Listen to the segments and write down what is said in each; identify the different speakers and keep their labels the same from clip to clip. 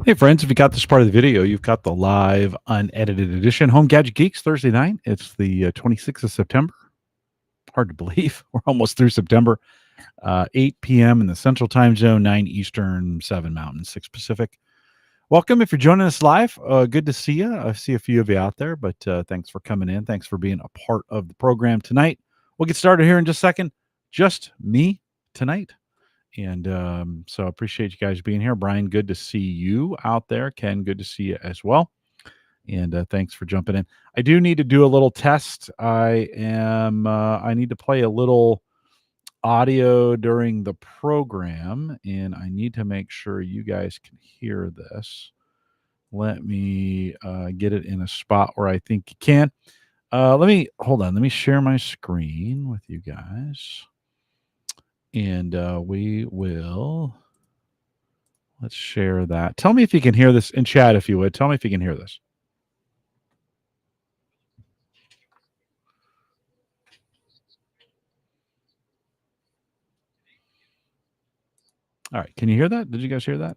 Speaker 1: Hey friends, if you got this part of the video, you've got the live unedited edition. Home Gadget Geeks, Thursday night. It's the 26th of September. Hard to believe. We're almost through September. 8 p.m. in the Central Time Zone, 9 Eastern, 7 Mountain, 6 Pacific. Welcome if you're joining us live. Good to see you. I see a few of you out there, but thanks for coming in. Thanks for being a part of the program tonight. We'll get started here in just a second. Just me tonight. And so I appreciate you guys being here. Brian, good to see you out there. Ken, good to see you as well. And thanks for jumping in. I do need to do a little test. I need to play a little audio during the program, and I need to make sure you guys can hear this. Let me get it in a spot where I think you can. Hold on. Let me share my screen with you guys. And we will, let's share that. Tell me if you can hear this in chat, if you would. Tell me if you can hear this. All right. Can you hear that? Did you guys hear that?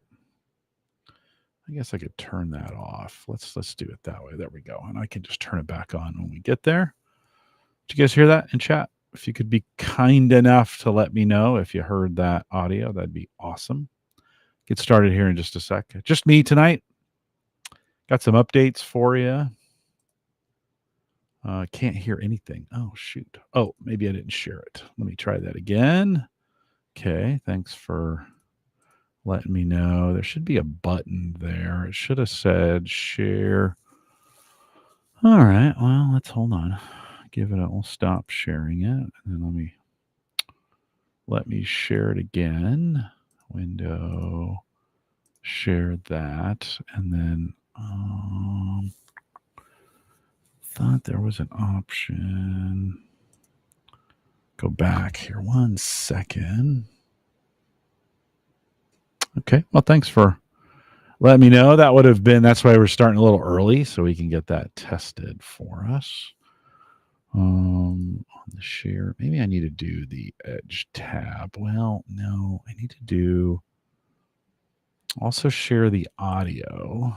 Speaker 1: I guess I could turn that off. Let's do it that way. There we go. And I can just turn it back on when we get there. Did you guys hear that in chat? If you could be kind enough to let me know if you heard that audio, that'd be awesome. Get started here in just a sec. Just me tonight. Got some updates for you. Can't hear anything. Oh, shoot. Oh, maybe I didn't share it. Let me try that again. Okay. Thanks for letting me know. There should be a button there. It should have said share. All right. Well, let's hold on. We'll stop sharing it. And then let me share it again. Window, share that. And then, thought there was an option. Go back here 1 second. Okay. Well, thanks for letting me know. That's why we're starting a little early so we can get that tested for us. On the share, maybe I need to do the Edge tab. Well, no, I need to also share the audio.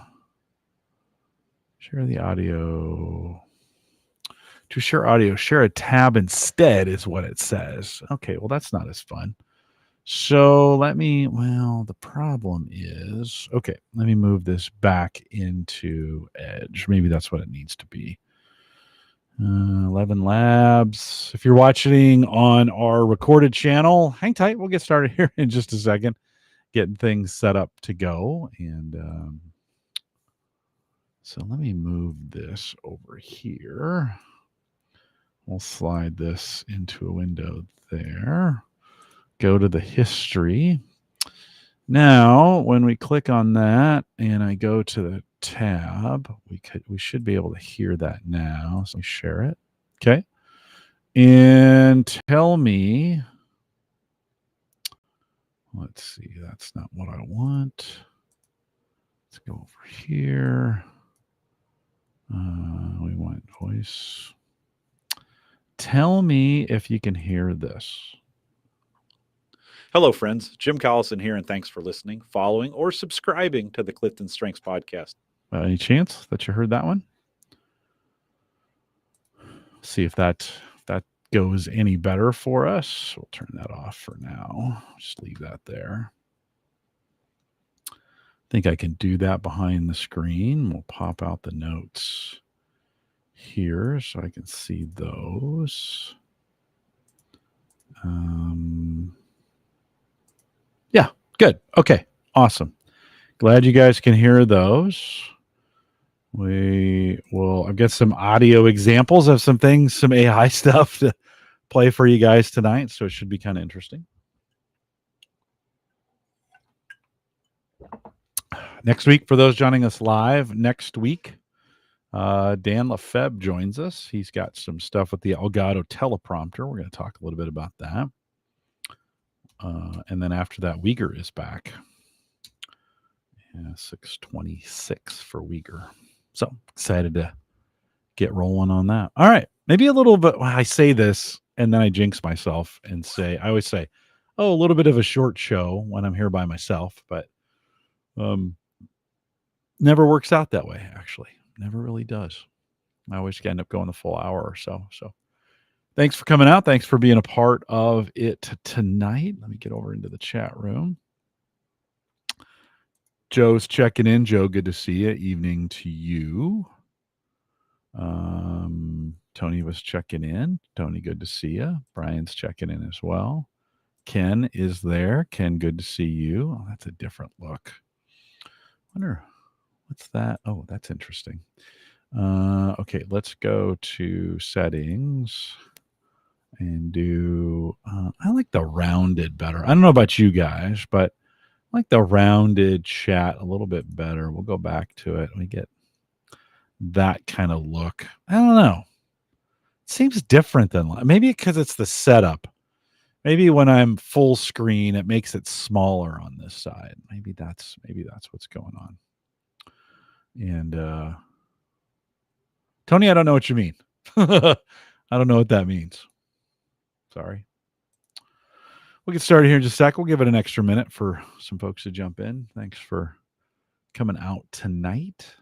Speaker 1: Share the audio. To share audio, share a tab instead is what it says. Okay, well, that's not as fun. So the problem is, okay, let me move this back into Edge. Maybe that's what it needs to be. ElevenLabs. If you're watching on our recorded channel, hang tight. We'll get started here in just a second, getting things set up to go. And so let me move this over here. We'll slide this into a window there. Go to the history. Now, when we click on that and I go to the tab, we should be able to hear that now. So let me share it. Okay. And tell me, let's see, that's not what I want. Let's go over here. We want voice. Tell me if you can hear this.
Speaker 2: Hello, friends. Jim Collison here, and thanks for listening, following, or subscribing to the Clifton Strengths podcast.
Speaker 1: Any chance that you heard that one? See if that goes any better for us. We'll turn that off for now. Just leave that there. I think I can do that behind the screen. We'll pop out the notes here so I can see those. Yeah, good. Okay, awesome. Glad you guys can hear those. I've got some audio examples of some things, some AI stuff to play for you guys tonight, so it should be kind of interesting. Next week, for those joining us live, next week, Dan Lefebvre joins us. He's got some stuff with the Elgato teleprompter. We're going to talk a little bit about that. And then after that, Uyghur is back. 626 for Uyghur. So excited to get rolling on that. All right. Maybe a little bit. I say this and then I jinx myself and I always say, a little bit of a short show when I'm here by myself. But never works out that way, actually. Never really does. I always end up going the full hour or so. So thanks for coming out. Thanks for being a part of it tonight. Let me get over into the chat room. Joe's checking in. Joe, good to see you. Evening to you. Tony was checking in. Tony, good to see you. Brian's checking in as well. Ken is there. Ken, good to see you. Oh, that's a different look. Wonder what's that? Oh, that's interesting. Okay, let's go to settings and do. I like the rounded better. I don't know about you guys, but I like the rounded chat a little bit better. We'll go back to it. We get that kind of look. I don't know. It seems different than maybe because it's the setup. Maybe when I'm full screen, it makes it smaller on this side. Maybe that's what's going on. And Tony, I don't know what you mean. I don't know what that means. Sorry. We'll get started here in just a sec. We'll give it an extra minute for some folks to jump in. Thanks for coming out tonight.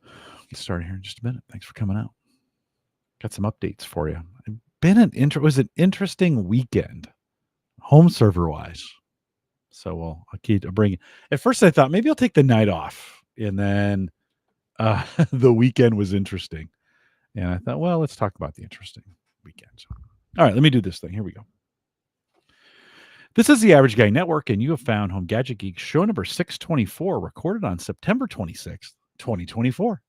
Speaker 1: We'll get started here in just a minute. Thanks for coming out. Got some updates for you. It was an interesting weekend, home server wise. So I'll bring. At first, I thought maybe I'll take the night off, and then the weekend was interesting, and I thought, well, let's talk about the interesting weekends. All right, let me do this thing. Here we go. This is the Average Guy Network, and you have found Home Gadget Geeks show number 624, recorded on September 26th, 2024.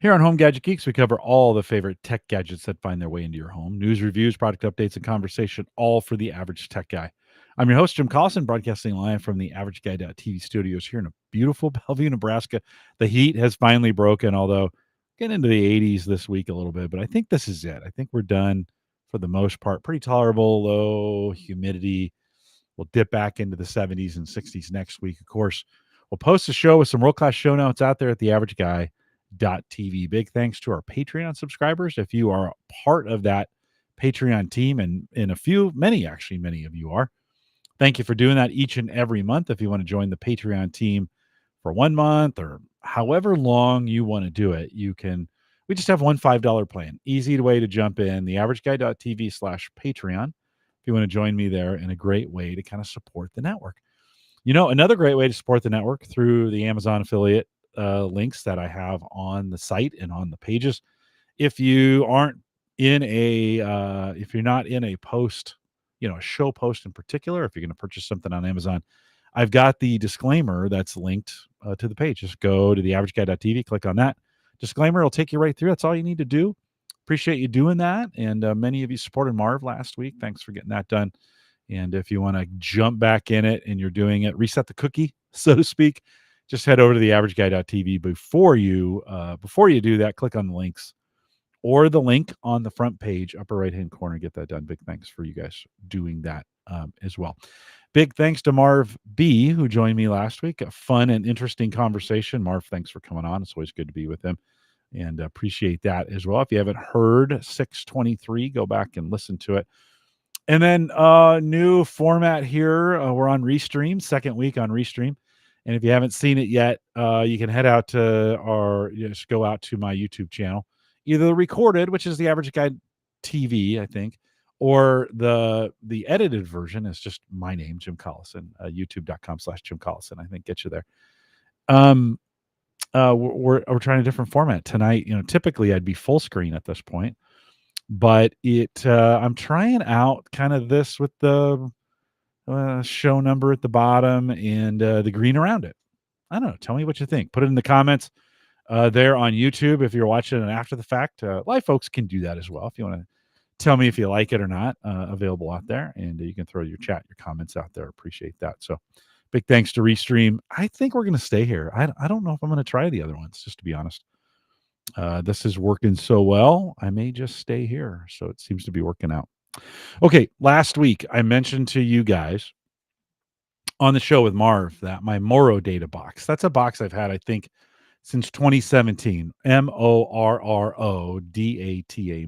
Speaker 1: Here on Home Gadget Geeks, we cover all the favorite tech gadgets that find their way into your home. News, reviews, product updates, and conversation, all for the average tech guy. I'm your host, Jim Collison, broadcasting live from the AverageGuy.tv studios here in a beautiful Bellevue, Nebraska. The heat has finally broken, although getting into the 80s this week a little bit, but I think this is it. I think we're done for the most part. Pretty tolerable, low humidity. We'll dip back into the 70s and 60s next week. Of course, we'll post a show with some world-class show notes out there at the AverageGuy.tv. Big thanks to our Patreon subscribers. If you are a part of that Patreon team, and many of you are, thank you for doing that each and every month. If you want to join the Patreon team for 1 month or however long you want to do it, you can. We just have one $5 plan. Easy way to jump in, the AverageGuy.tv/Patreon. If you want to join me there, and a great way to kind of support the network. Another great way to support the network through the Amazon affiliate links that I have on the site and on the pages. If you aren't in if you're not in a post, a show post in particular, if you're going to purchase something on Amazon, I've got the disclaimer that's linked to the page. Just go to the AverageGuy.tv, click on that disclaimer. It'll take you right through. That's all you need to do. Appreciate you doing that. And many of you supported Marv last week. Thanks for getting that done. And if you want to jump back in it and you're doing it, reset the cookie, so to speak, just head over to the AverageGuy.tv. Before you do that, click on the links or the link on the front page, upper right-hand corner. Get that done. Big thanks for you guys doing that as well. Big thanks to Marv B, who joined me last week. A fun and interesting conversation. Marv, thanks for coming on. It's always good to be with him, and appreciate that as well. If you haven't heard 623, go back and listen to it. And then new format here. We're on Restream, second week on Restream. And if you haven't seen it yet, you can head out to just go out to my YouTube channel, either the recorded, which is the Average Guy TV, I think, or the edited version is just my name, Jim Collison, youtube.com/Jim Collison. I think get you there. We're trying a different format tonight. Typically I'd be full screen at this point, but I'm trying out kind of this with the show number at the bottom and the green around it. I don't know. Tell me what you think. Put it in the comments there on YouTube if you're watching it after the fact. Live folks can do that as well if you want to tell me if you like it or not. Available out there, and you can throw your comments out there. Appreciate that. So big thanks to Restream. I think we're going to stay here. I don't know if I'm going to try the other ones, just to be honest. This is working so well, I may just stay here. So it seems to be working out. Okay, last week I mentioned to you guys on the show with Marv that my Morrow Data Box, that's a box I've had, I think, since 2017, MORRODATA,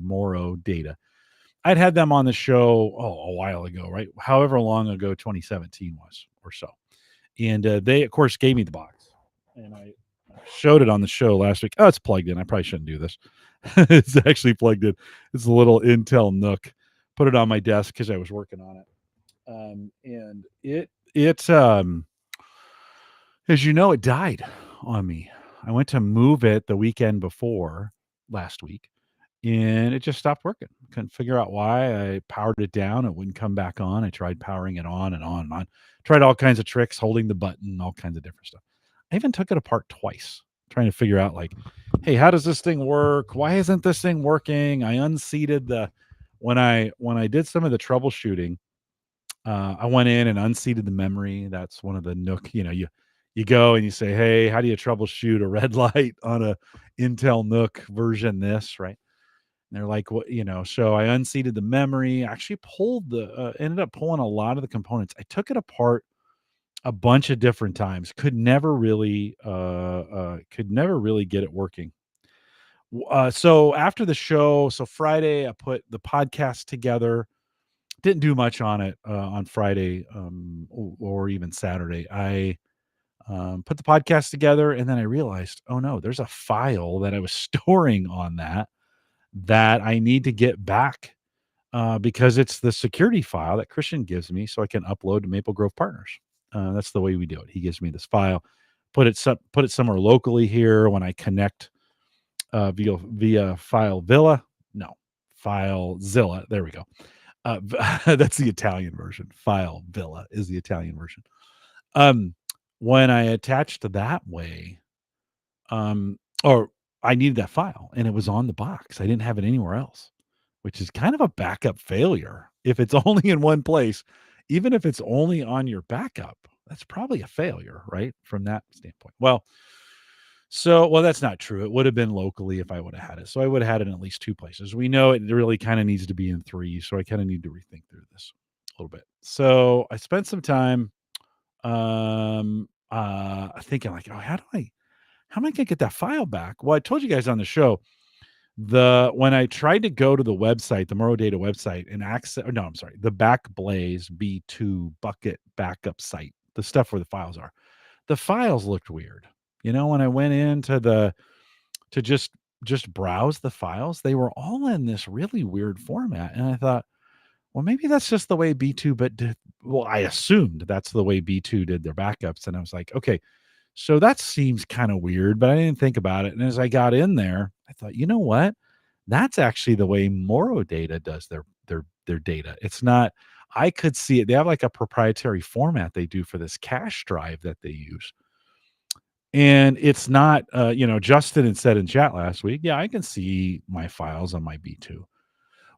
Speaker 1: Morrow Data. I'd had them on the show a while ago, right? However long ago 2017 was or so. And they, of course, gave me the box. And I showed it on the show last week. Oh, it's plugged in. I probably shouldn't do this. It's actually plugged in. It's a little Intel Nook. Put it on my desk because I was working on it. And it's as you know, it died on me. I went to move it the weekend before last week, and it just stopped working. Couldn't figure out why. I powered it down. It wouldn't come back on. I tried powering it on and on and on. Tried all kinds of tricks, holding the button, all kinds of different stuff. I even took it apart twice, trying to figure out like, hey, how does this thing work? Why isn't this thing working? I unseated the when I did some of the troubleshooting. I went in and unseated the memory. That's one of the Nook. You go and you say, hey, how do you troubleshoot a red light on a Intel Nook version this, right? And they're like, what, so I unseated the memory, actually ended up pulling a lot of the components. I took it apart a bunch of different times, could never really get it working. So after the show, so Friday, I put the podcast together. Didn't do much on it on Friday or even Saturday. I put the podcast together, and then I realized, oh no, there's a file that I was storing on that I need to get back because it's the security file that Christian gives me so I can upload to Maple Grove Partners. That's the way we do it. He gives me this file, put it somewhere locally here when I connect via FileZilla. No, FileZilla. There we go. That's the Italian version. FileZilla is the Italian version. When I attached that way, or I needed that file and it was on the box. I didn't have it anywhere else, which is kind of a backup failure. If it's only in one place, even if it's only on your backup, that's probably a failure, right? From that standpoint. Well, that's not true. It would have been locally if I would have had it. So I would have had it in at least two places. We know it really kind of needs to be in three. So I kind of need to rethink through this a little bit. So I spent some time thinking like, oh, how am I gonna get that file back? Well, I told you guys on the show, when I tried to go to the website, the Morrow Data website, and access, no, I'm sorry, the Backblaze B2 bucket backup site, the stuff where the files are, the files looked weird. When I went into to just browse the files, they were all in this really weird format, and I thought, well, maybe that's just the way B2, I assumed that's the way B2 did their backups, and I was like, okay, so that seems kind of weird, but I didn't think about it. And as I got in there, I thought, you know what? That's actually the way Morrow Data does their data. It's not. I could see it. They have like a proprietary format they do for this cache drive that they use, and it's not. Justin had said in chat last week, yeah, I can see my files on my B2.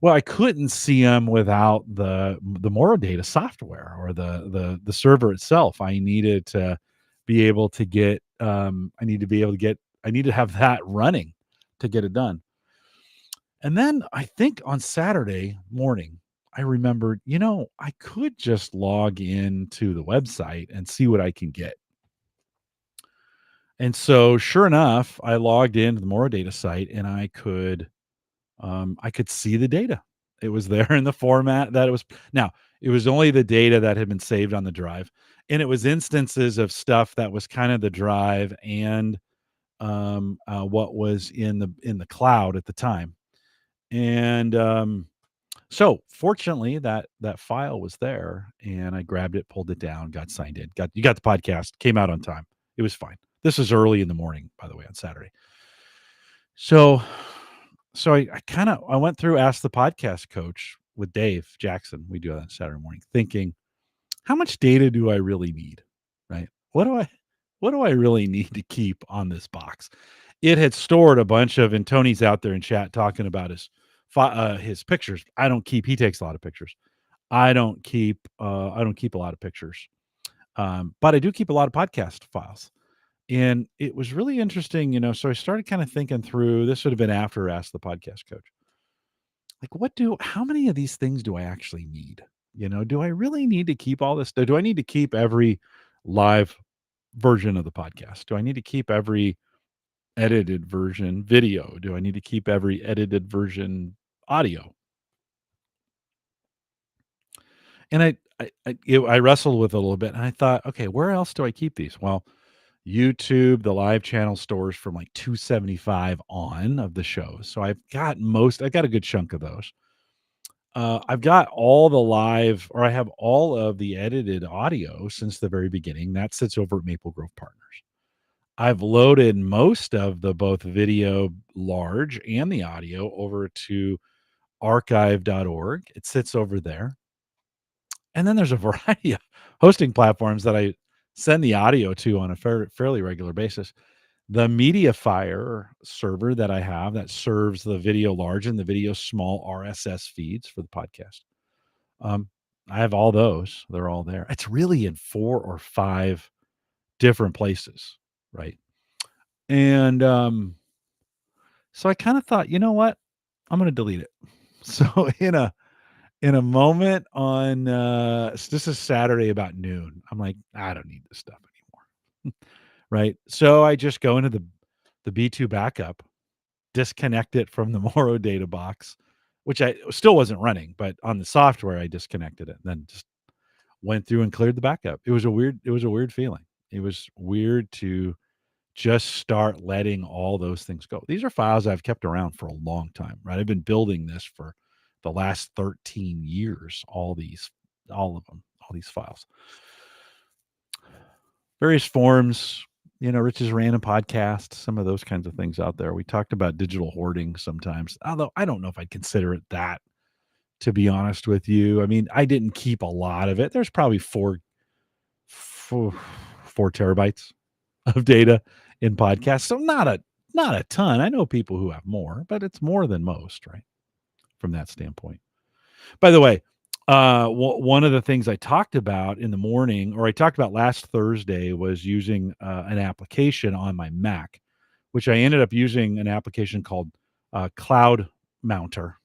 Speaker 1: Well, I couldn't see them without the Morrow Data software or the server itself. I needed to be able to get. I need to have that running to get it done. And then I think on Saturday morning, I remembered, I could just log into the website and see what I can get. And so, sure enough, I logged into the Morrow Data site and I could see the data. It was there in the format that it was. Now, it was only the data that had been saved on the drive, and it was instances of stuff that was kind of the drive and what was in the cloud at the time. And so, fortunately, that file was there, and I grabbed it, pulled it down, got signed in. You got the podcast, came out on time. It was fine. This was early in the morning, by the way, on Saturday. So I went through Ask the Podcast Coach with Dave Jackson. We do that on Saturday morning, thinking, how much data do I really need? Right? What do I really need to keep on this box? It had stored a bunch of, and Tony's out there in chat talking about his pictures. He takes a lot of pictures. I don't keep a lot of pictures. But I do keep a lot of podcast files. And it was really interesting, so I started kind of thinking through, this would have been after Ask the Podcast Coach. Like, how many of these things do I actually need? Do I really need to keep all this? Do I need to keep every live version of the podcast? Do I need to keep every edited version video? Do I need to keep every edited version audio? And I wrestled with it a little bit, and I thought, okay, where else do I keep these? Well, YouTube, the live channel stores from like 275 on of the shows. So I got a good chunk of those. I've got all the live, or I have all of the edited audio since the very beginning. That sits over at Maple Grove Partners. I've loaded most of the both video large and the audio over to archive.org. It sits over there. And then there's a variety of hosting platforms that I send the audio to on a fairly regular basis. The MediaFire server that I have that serves the video large and the video small RSS feeds for the podcast. Um, I have all those. They're all there. It's really in 4 or 5 different places, right? And so I kind of thought, you know what? I'm going to delete it. So in a moment on this is Saturday about noon, I'm like, I don't need this stuff anymore. Right. So I just go into the B2 backup, disconnect it from the Morrow Data Box, which I still wasn't running, but on the software I disconnected it and then just went through and cleared the backup. It was a weird feeling. It was weird to just start letting all those things go. These are files I've kept around for a long time, right? I've been building this for the last 13 years, all of them, all these files. Various forms, Rich's random podcast, some of those kinds of things out there. We talked about digital hoarding sometimes, although I don't know if I'd consider it that, to be honest with you. I mean, I didn't keep a lot of it. There's probably four terabytes of data in podcasts. So not a ton. I know people who have more, but it's more than most, right? From that standpoint. By the way, one of the things I talked about in the morning, or I talked about last Thursday, was using an application on my Mac, which I ended up using an application called Cloud Mounter.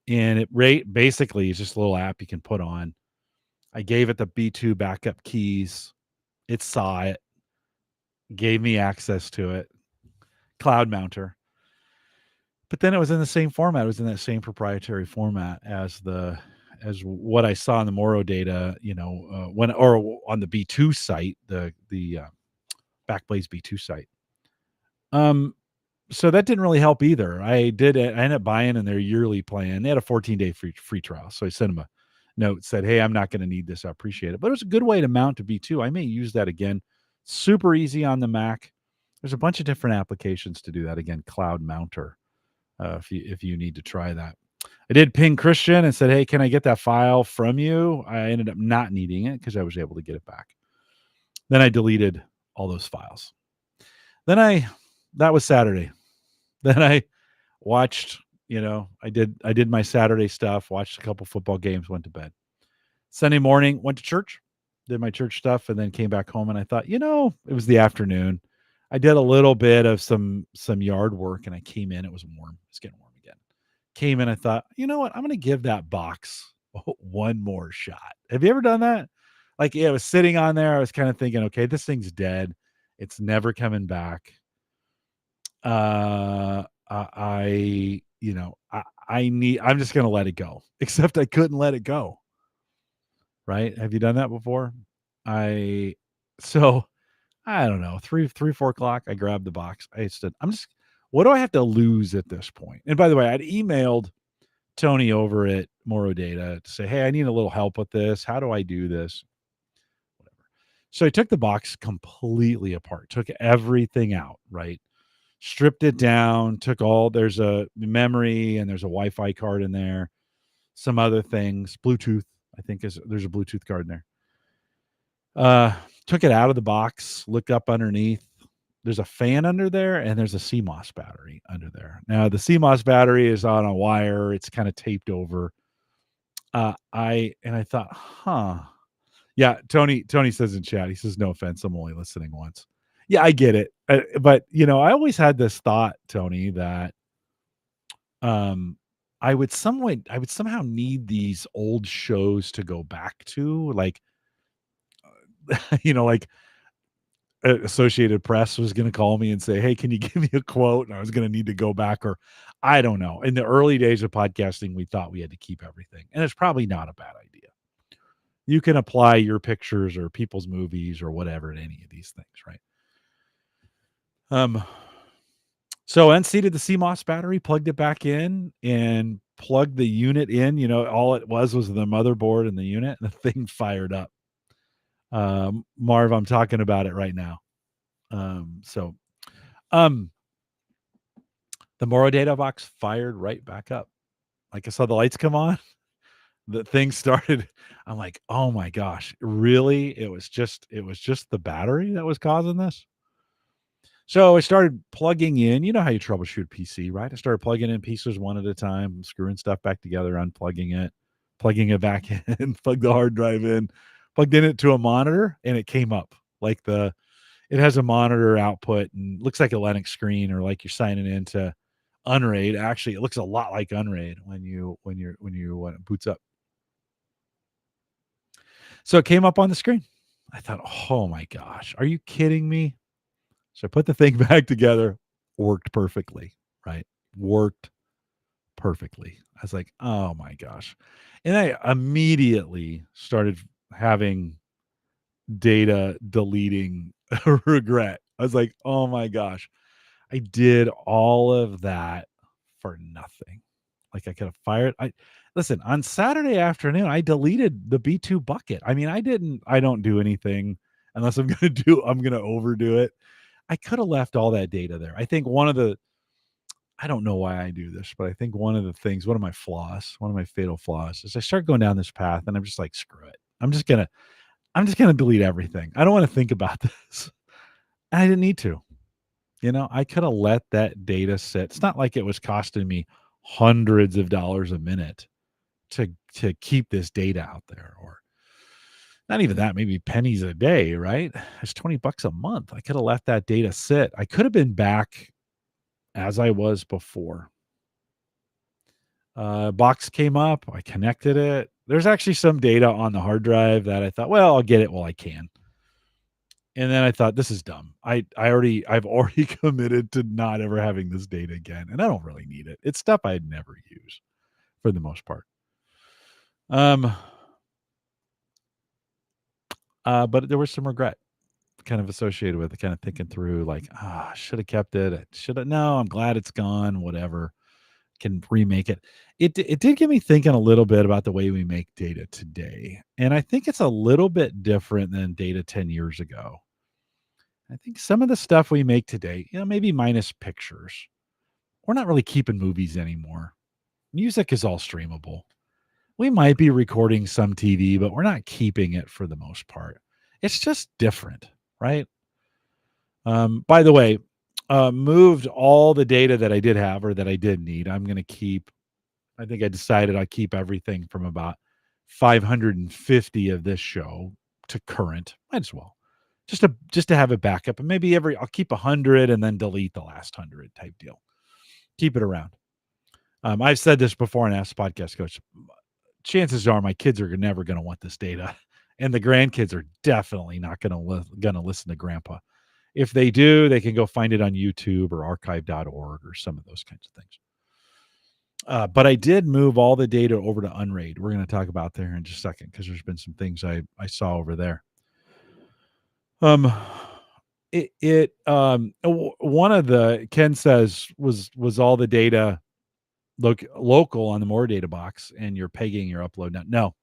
Speaker 1: And it basically is just a little app you can put on. I gave it the B2 backup keys. It saw it, gave me access to it. Cloud Mounter. But then it was in the same format. It was in that same proprietary format as what I saw in the Morrow data, when or on the B2 site, the Backblaze B2 site. So that didn't really help either. I ended up buying in their yearly plan. They had a 14-day free trial. So I sent them a note, said, hey, I'm not going to need this. I appreciate it. But it was a good way to mount to B2. I may use that again. Super easy on the Mac. There's a bunch of different applications to do that. Again, Cloud Mounter. If you need to try that. I did ping Christian and said, hey, can I get that file from you? I ended up not needing it because I was able to get it back. Then I deleted all those files. That was Saturday. Then I watched, I did my Saturday stuff, watched a couple football games, went to bed. Sunday morning, went to church, did my church stuff, and then came back home. And I thought, it was the afternoon. I did a little bit of some yard work, and I came in. It was warm. It's getting warm again. Came in. I thought, you know what? I'm going to give that box one more shot. Have you ever done that? Like, yeah, I was sitting on there. I was kind of thinking, okay, this thing's dead. It's never coming back. I'm just going to let it go. Except I couldn't let it go. Right? Have you done that before? I don't know, 4 o'clock. I grabbed the box. What do I have to lose at this point? And by the way, I'd emailed Tony over at Morrow Data to say, hey, I need a little help with this. How do I do this? Whatever. So I took the box completely apart, took everything out, right? Stripped it down, there's a memory and there's a Wi-Fi card in there, some other things, Bluetooth, there's a Bluetooth card in there. Took it out of the box, looked up underneath. There's a fan under there and there's a CMOS battery under there. Now the CMOS battery is on a wire. It's kind of taped over. I thought, yeah, Tony says in chat, he says, no offense, I'm only listening once. Yeah, I get it. But I always had this thought, Tony, that I would somehow need these old shows to go back to, like, like Associated Press was going to call me and say, hey, can you give me a quote? And I was going to need to go back, or I don't know. In the early days of podcasting, we thought we had to keep everything, and it's probably not a bad idea. You can apply your pictures or people's movies or whatever to any of these things, right? So unseated the CMOS battery, plugged it back in, and plugged the unit in. All it was the motherboard and the unit, and the thing fired up. Marv, I'm talking about it right now. So the Morrow Data Box fired right back up. Like I saw the lights come on, the thing started. I'm like, oh my gosh, really? It was just the battery that was causing this. So I started plugging in. You know how you troubleshoot a PC, right? I started plugging in pieces one at a time, screwing stuff back together, unplugging it, plugging it back in, plugged the hard drive in, plugged in it to a monitor, and it came up like it has a monitor output and looks like a Linux screen, or like you're signing into UnRAID. Actually, it looks a lot like UnRAID when it boots up. So it came up on the screen. I thought, oh my gosh, are you kidding me? So I put the thing back together, worked perfectly, right? Worked perfectly. I was like, oh my gosh. And I immediately started having data deleting regret. I was like, oh my gosh, I did all of that for nothing. Like I could have fired. Listen, on Saturday afternoon, I deleted the B2 bucket. I mean, I don't do anything unless I'm going to overdo it. I could have left all that data there. I think I don't know why I do this, but I think one of my fatal flaws is I start going down this path and I'm just like, screw it. I'm just going to delete everything. I don't want to think about this. And I didn't need to. I could have let that data sit. It's not like it was costing me hundreds of dollars a minute to keep this data out there, or not even that, maybe pennies a day, right? It's $20 a month. I could have let that data sit. I could have been back as I was before. Box came up. I connected it. There's actually some data on the hard drive that I thought, well, I'll get it while I can. And then I thought, this is dumb. I've already committed to not ever having this data again, and I don't really need it. It's stuff I'd never use for the most part. But there was some regret kind of associated with it, kind of thinking through like, I should have kept it. No, I'm glad it's gone. Whatever. Can remake it. It did get me thinking a little bit about the way we make data today. And I think it's a little bit different than data 10 years ago. I think some of the stuff we make today, maybe minus pictures, we're not really keeping movies anymore. Music is all streamable. We might be recording some TV, but we're not keeping it for the most part. It's just different, right? By the way, moved all the data that I did have or that I did need. I'm going to keep, I think I decided I'd keep everything from about 550 of this show to current. Might as well. Just to have a backup, and maybe I'll keep 100 and then delete the last 100 type deal. Keep it around. I've said this before and asked podcast coach. Chances are my kids are never going to want this data, and the grandkids are definitely not going to listen to grandpa. If they do, they can go find it on YouTube or archive.org or some of those kinds of things. But I did move all the data over to UnRAID. We're going to talk about there in just a second because there's been some things I saw over there. One of the Ken says was all the data local on the Morrow Data Box, and you're pegging your upload. No.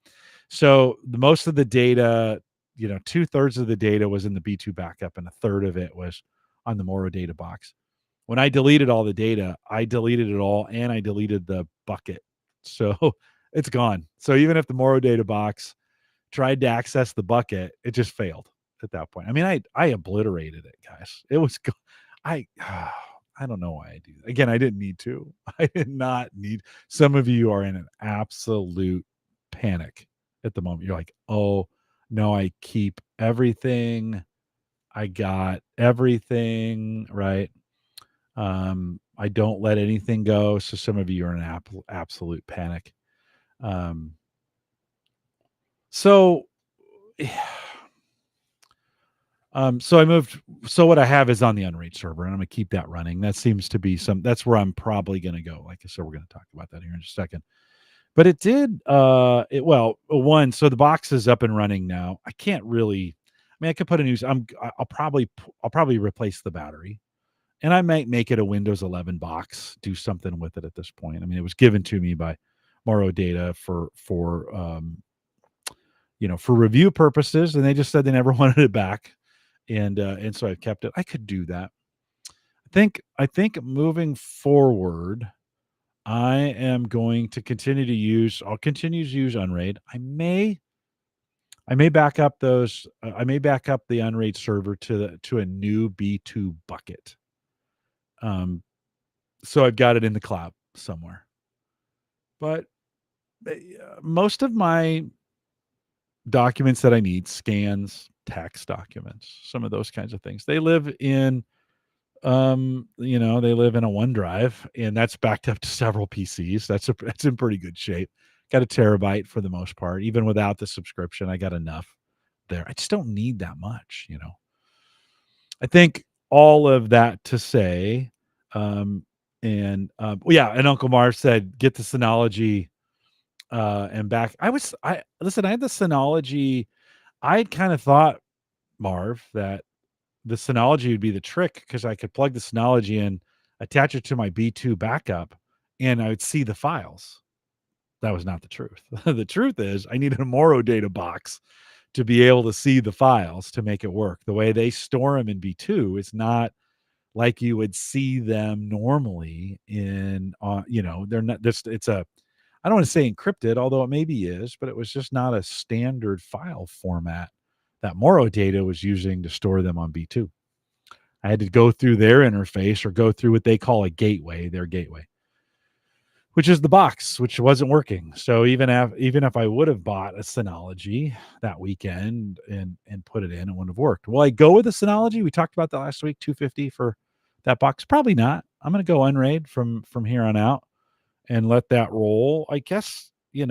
Speaker 1: So most of the data, 2/3 of the data was in the B2 backup, and 1/3 of it was on the Morrow Data Box. When I deleted all the data, I deleted it all, and I deleted the bucket. So it's gone. So even if the Morrow Data Box tried to access the bucket, it just failed at that point. I mean, I obliterated it, guys. It was I don't know why I do that. Again, I didn't need to. I did not need. Some of you are in an absolute panic at the moment. You're like, oh no, I keep everything. I got everything, right? I don't let anything go. So some of you are in an absolute panic. So I moved. So what I have is on the UnRAID server, and I'm going to keep that running. That seems to be that's where I'm probably going to go. Like I said, we're going to talk about that here in just a second. But it did. Well, one. So the box is up and running now. I can't really. I mean, I could put a new. I'll probably replace the battery, and I might make it a Windows 11 box. Do something with it at this point. I mean, it was given to me by Morrow Data for review purposes, and they just said they never wanted it back, and so I've kept it. I could do that. I think moving forward, I am going to continue to use. I'll continue to use UnRAID. I may back up those. I may back up the UnRAID server to a new B2 bucket. So I've got it in the cloud somewhere. But most of my documents that I need, scans, tax documents, some of those kinds of things, they live in they live in a OneDrive, and that's backed up to several PCs. That's in pretty good shape. Got a terabyte for the most part. Even without the subscription, I got enough there. I just don't need that much. I think all of that to say, yeah, and Uncle Marv said, get the Synology and back. I listen. I had the Synology. I kind of thought, Marv, that the Synology would be the trick because I could plug the Synology in, attach it to my B2 backup, and I would see the files. That was not the truth. The truth is I needed a Morrow Data Box to be able to see the files to make it work. The way they store them in B2 is not like you would see them normally they're not just, I don't want to say encrypted, although it maybe is, but it was just not a standard file format that Morrow Data was using to store them on B2. I had to go through their interface or go through what they call a gateway, their gateway, which is the box, which wasn't working. So even if I would have bought a Synology that weekend and put it in, it wouldn't have worked. Will I go with a Synology? We talked about that last week, $250 for that box. Probably not. I'm going to go UnRAID from here on out and let that roll. I guess I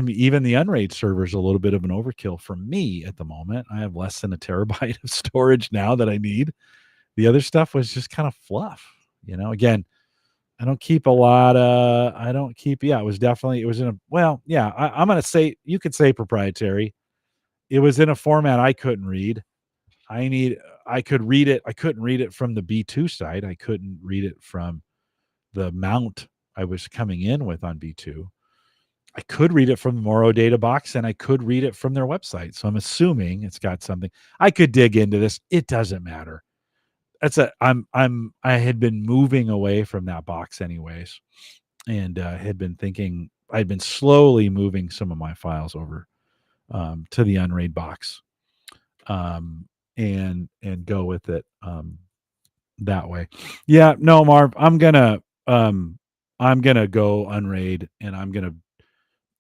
Speaker 1: mean, even the UnRAID server is a little bit of an overkill for me at the moment. I have less than a terabyte of storage now that I need. The other stuff was just kind of fluff. Again, I don't keep a lot of, I don't keep, yeah, it was in a, well, yeah, I'm going to say, you could say proprietary. It was in a format I couldn't read. I could read it. I couldn't read it from the B2 side. I couldn't read it from the mount I was coming in with on B2. I could read it from the Morrow Data Box, and I could read it from their website. So I'm assuming it's got something. I could dig into this. It doesn't matter. I had been moving away from that box anyways, and had been thinking I'd been slowly moving some of my files over to the UnRAID box, and go with it that way. Yeah, no, Marv, I'm gonna go UnRAID, and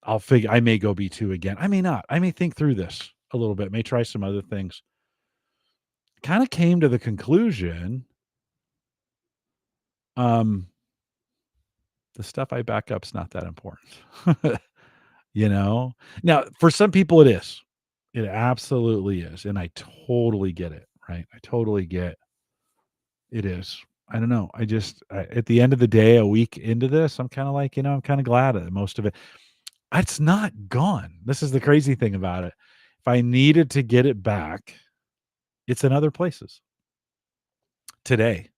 Speaker 1: I'll figure I may go B2 again. I may not. I may think through this a little bit, may try some other things. Kind of came to the conclusion, the stuff I back up's not that important. Now, for some people it is. It absolutely is. And I totally get it, right? I totally get it is. I don't know. At the end of the day, a week into this, I'm kind of like, I'm kind of glad that most of it, it's not gone. This is the crazy thing about it. If I needed to get it back, it's in other places today,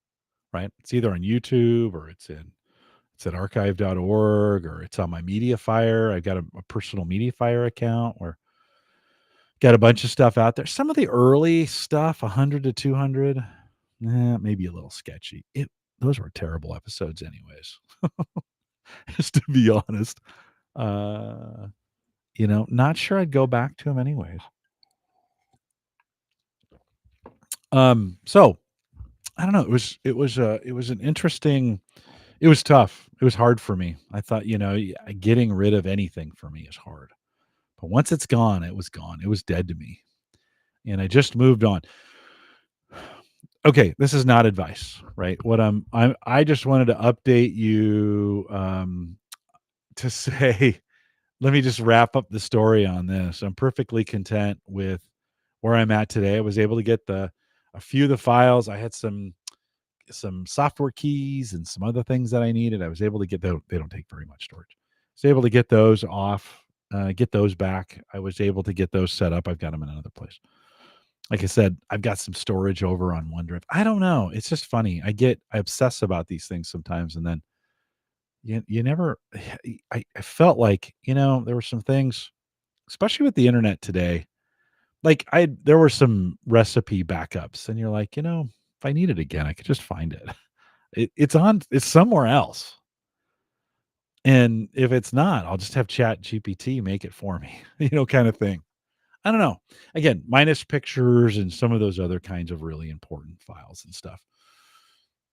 Speaker 1: right? It's either on YouTube, or it's at archive.org, or it's on my MediaFire. I got a personal MediaFire account where got a bunch of stuff out there. Some of the early stuff, 100 to 200, maybe a little sketchy. Those were terrible episodes anyways. Just to be honest. Not sure I'd go back to them anyways. So I don't know. It was an interesting, it was tough. It was hard for me. I thought, getting rid of anything for me is hard. But once it's gone, it was gone. It was dead to me. And I just moved on. Okay, this is not advice, right? I just wanted to update you to say, let me just wrap up the story on this. I'm perfectly content with where I'm at today. I was able to get a few of the files. I had some some software keys and some other things that I needed. I was able to get those. They don't take very much storage. I was able to get those off, get those back. I was able to get those set up. I've got them in another place. Like I said, I've got some storage over on OneDrive. I don't know. It's just funny. I obsess about these things sometimes, and then you never. I felt like there were some things, especially with the internet today. Like there were some recipe backups, and you're like, if I need it again, I could just find it. It's somewhere else. And if it's not, I'll just have Chat GPT make it for me, kind of thing. I don't know. Again, minus pictures and some of those other kinds of really important files and stuff.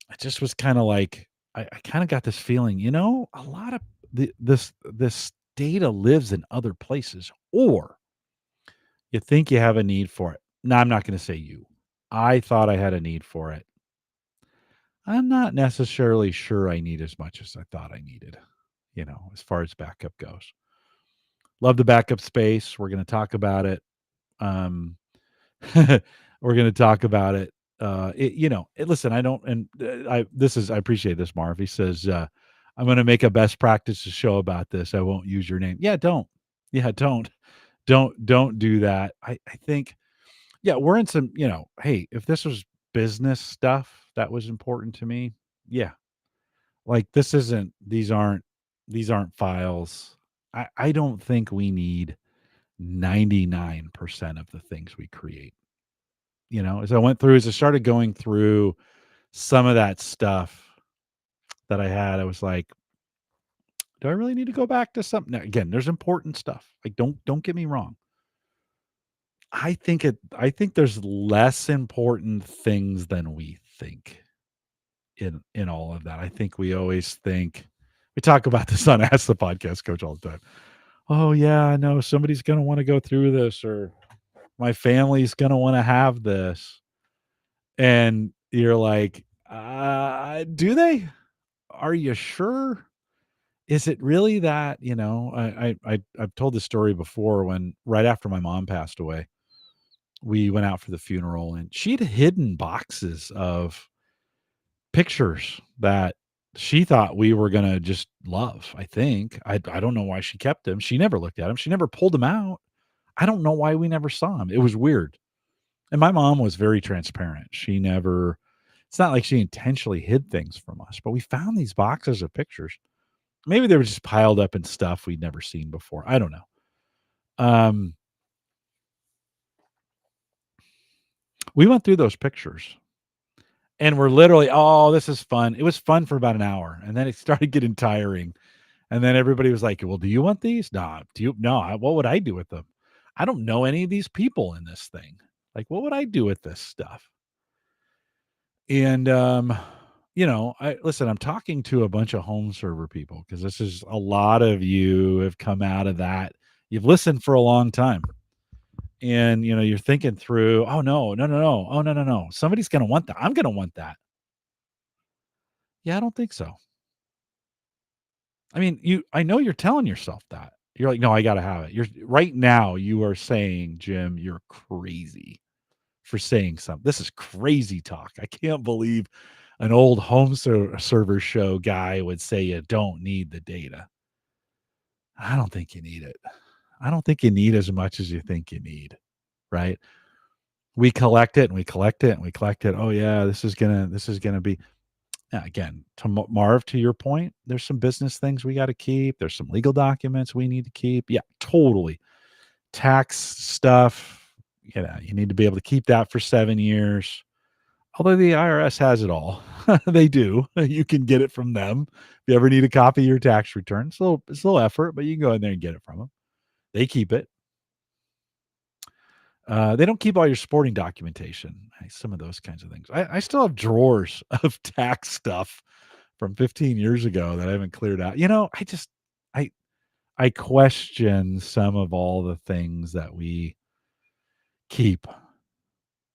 Speaker 1: I just was kind of like, I kind of got this feeling, a lot of this data lives in other places, or you think you have a need for it. No, I'm not going to say you. I thought I had a need for it. I'm not necessarily sure I need as much as I thought I needed, as far as backup goes. Love the backup space. We're going to talk about it. Um, we're going to talk about it. Listen, I don't, and I appreciate this, Marv. He says, I'm going to make a best practice to show about this. I won't use your name. Yeah, don't. Yeah, don't do that. I think, yeah, we're in some, hey, if this was business stuff that was important to me, yeah, like these aren't files. I don't think we need 99% of the things we create. As I started going through some of that stuff that I had, I was like, do I really need to go back to something? Now, again, there's important stuff. Like, don't get me wrong. I think there's less important things than we think in all of that. I think we always think we talk about this on Ask the Podcast Coach all the time. Oh yeah, I know somebody's gonna want to go through this, or my family's gonna want to have this. And you're like, do they? Are you sure? Is it really that, I've told this story before when right after my mom passed away, we went out for the funeral and she'd hidden boxes of pictures that she thought we were going to just love. I think. I don't know why she kept them. She never looked at them. She never pulled them out. I don't know why we never saw them. It was weird. And my mom was very transparent. It's not like she intentionally hid things from us, but we found these boxes of pictures. Maybe they were just piled up in stuff we'd never seen before. I don't know. We went through those pictures and we're literally, oh, this is fun. It was fun for about an hour. And then it started getting tiring. And then everybody was like, well, do you want these? Nah, what would I do with them? I don't know any of these people in this thing. Like, what would I do with this stuff? And, I'm talking to a bunch of home server people because this is a lot of you have come out of that. You've listened for a long time. And, you're thinking through, oh, no, no, no, no. Oh, no, no, no. Somebody's going to want that. I'm going to want that. Yeah, I don't think so. I mean, I know you're telling yourself that. You're like, no, I got to have it. You're right now, you are saying, Jim, you're crazy for saying something. This is crazy talk. I can't believe an old server show guy would say you don't need the data. I don't think you need it. I don't think you need as much as you think you need, right? We collect it and we collect it and we collect it. Oh yeah, this is gonna be. Yeah, again, to Marv, to your point, there's some business things we got to keep. There's some legal documents we need to keep. Yeah, totally. Tax stuff. You need to be able to keep that for 7 years. Although the IRS has it all. They do. You can get it from them. If you ever need a copy of your tax return, it's a little effort, but you can go in there and get it from them. They keep it. They don't keep all your sporting documentation. Some of those kinds of things. I still have drawers of tax stuff from 15 years ago that I haven't cleared out. I I question some of all the things that we keep.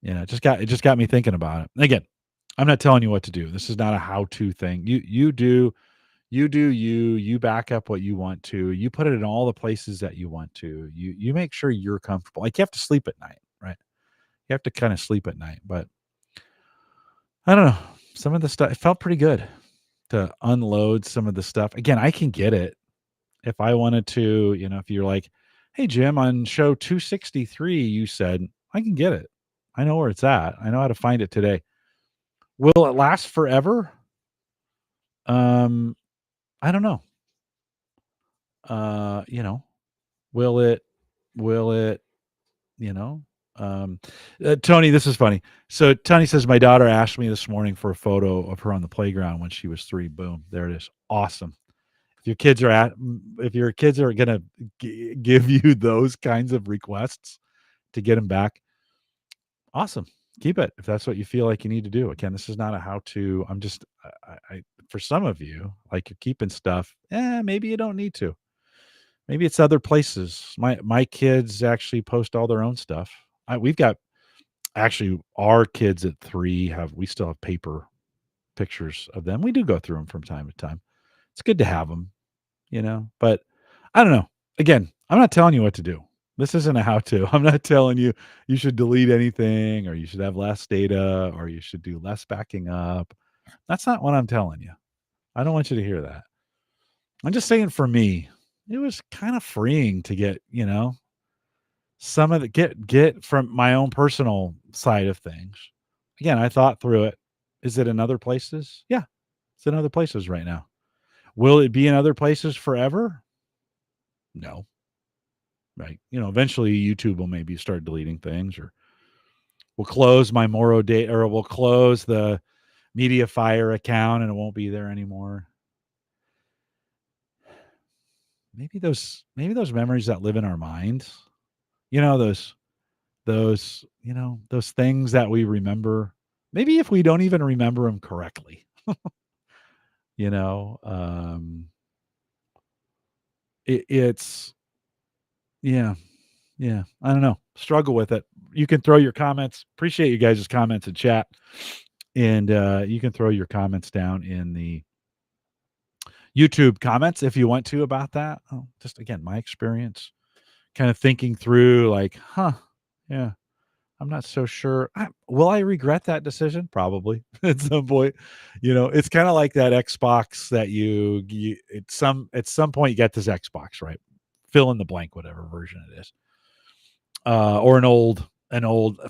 Speaker 1: It just got me thinking about it. Again, I'm not telling you what to do. This is not a how-to thing. You back up what you want to. You put it in all the places that you want to. You make sure you're comfortable. Like you have to sleep at night, right? You have to kind of sleep at night, but I don't know. some of the stuff, it felt pretty good to unload some of the stuff. Again, I can get it if I wanted to, if you're like, hey, Jim, on show 263, you said, I can get it. I know where it's at. I know how to find it today. Will it last forever? I don't know. Will it, you know? Tony, this is funny. So Tony says, my daughter asked me this morning for a photo of her on the playground when she was 3. Boom. There it is. Awesome. If your kids are going to give you those kinds of requests to get them back, awesome. Keep it if that's what you feel like you need to do. Again, this is not a how to. I'm just, I for some of you, like, you're keeping stuff. Maybe you don't need to. Maybe it's other places. My kids actually post all their own stuff. We've got, actually, our kids at 3 we still have paper pictures of them. We do go through them from time to time. It's good to have them, but I don't know. Again, I'm not telling you what to do. This isn't a how to. I'm not telling you you should delete anything, or you should have less data, or you should do less backing up. That's not what I'm telling you. I don't want you to hear that. I'm just saying, for me, it was kind of freeing to get, some of the get from my own personal side of things. Again, I thought through it. Is it in other places? Yeah, it's in other places right now. Will it be in other places forever? No. Right. Eventually YouTube will maybe start deleting things, or we'll close my Morrow Data, or we'll close the MediaFire account and it won't be there anymore. Maybe those memories that live in our minds, those things that we remember, maybe if we don't even remember them correctly, you know, it's, yeah, I don't know. Struggle with it. You can throw your comments. Appreciate you guys' comments in chat. And you can throw your comments down in the YouTube comments if you want to about that. Just, again, my experience, kind of thinking through, like, yeah, I'm not so sure. Will I regret that decision? Probably at some point. It's kind of like that Xbox that at some point you get this Xbox, right? Fill in the blank, whatever version it is. Or an old,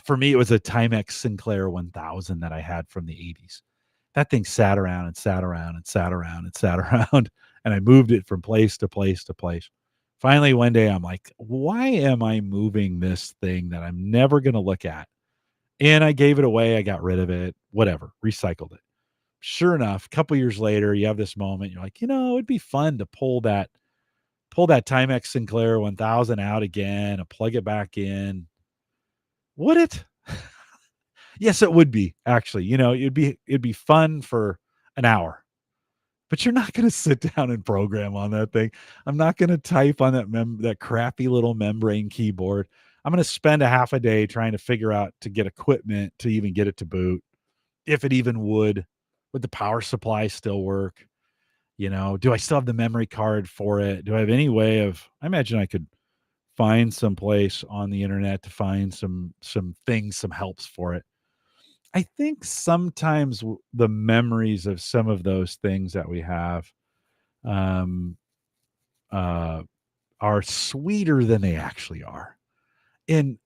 Speaker 1: for me, it was a Timex Sinclair 1000 that I had from the 80s. That thing sat around and sat around and sat around and sat around, and I moved it from place to place to place. Finally, one day, I'm like, why am I moving this thing that I'm never going to look at? And I gave it away. I got rid of it, whatever, recycled it. Sure enough, a couple years later, you have this moment. You're like, it'd be fun to pull that Timex Sinclair 1000 out again and plug it back in. Would it? Yes, it would be, actually. It'd be fun for an hour. But you're not going to sit down and program on that thing. I'm not going to type on that crappy little membrane keyboard. I'm going to spend a half a day trying to figure out to get equipment to even get it to boot. If it even would the power supply still work? Do I still have the memory card for it? Do I have any way of, I imagine I could find some place on the internet to find some things, some helps for it. I think sometimes the memories of some of those things that we have are sweeter than they actually are. And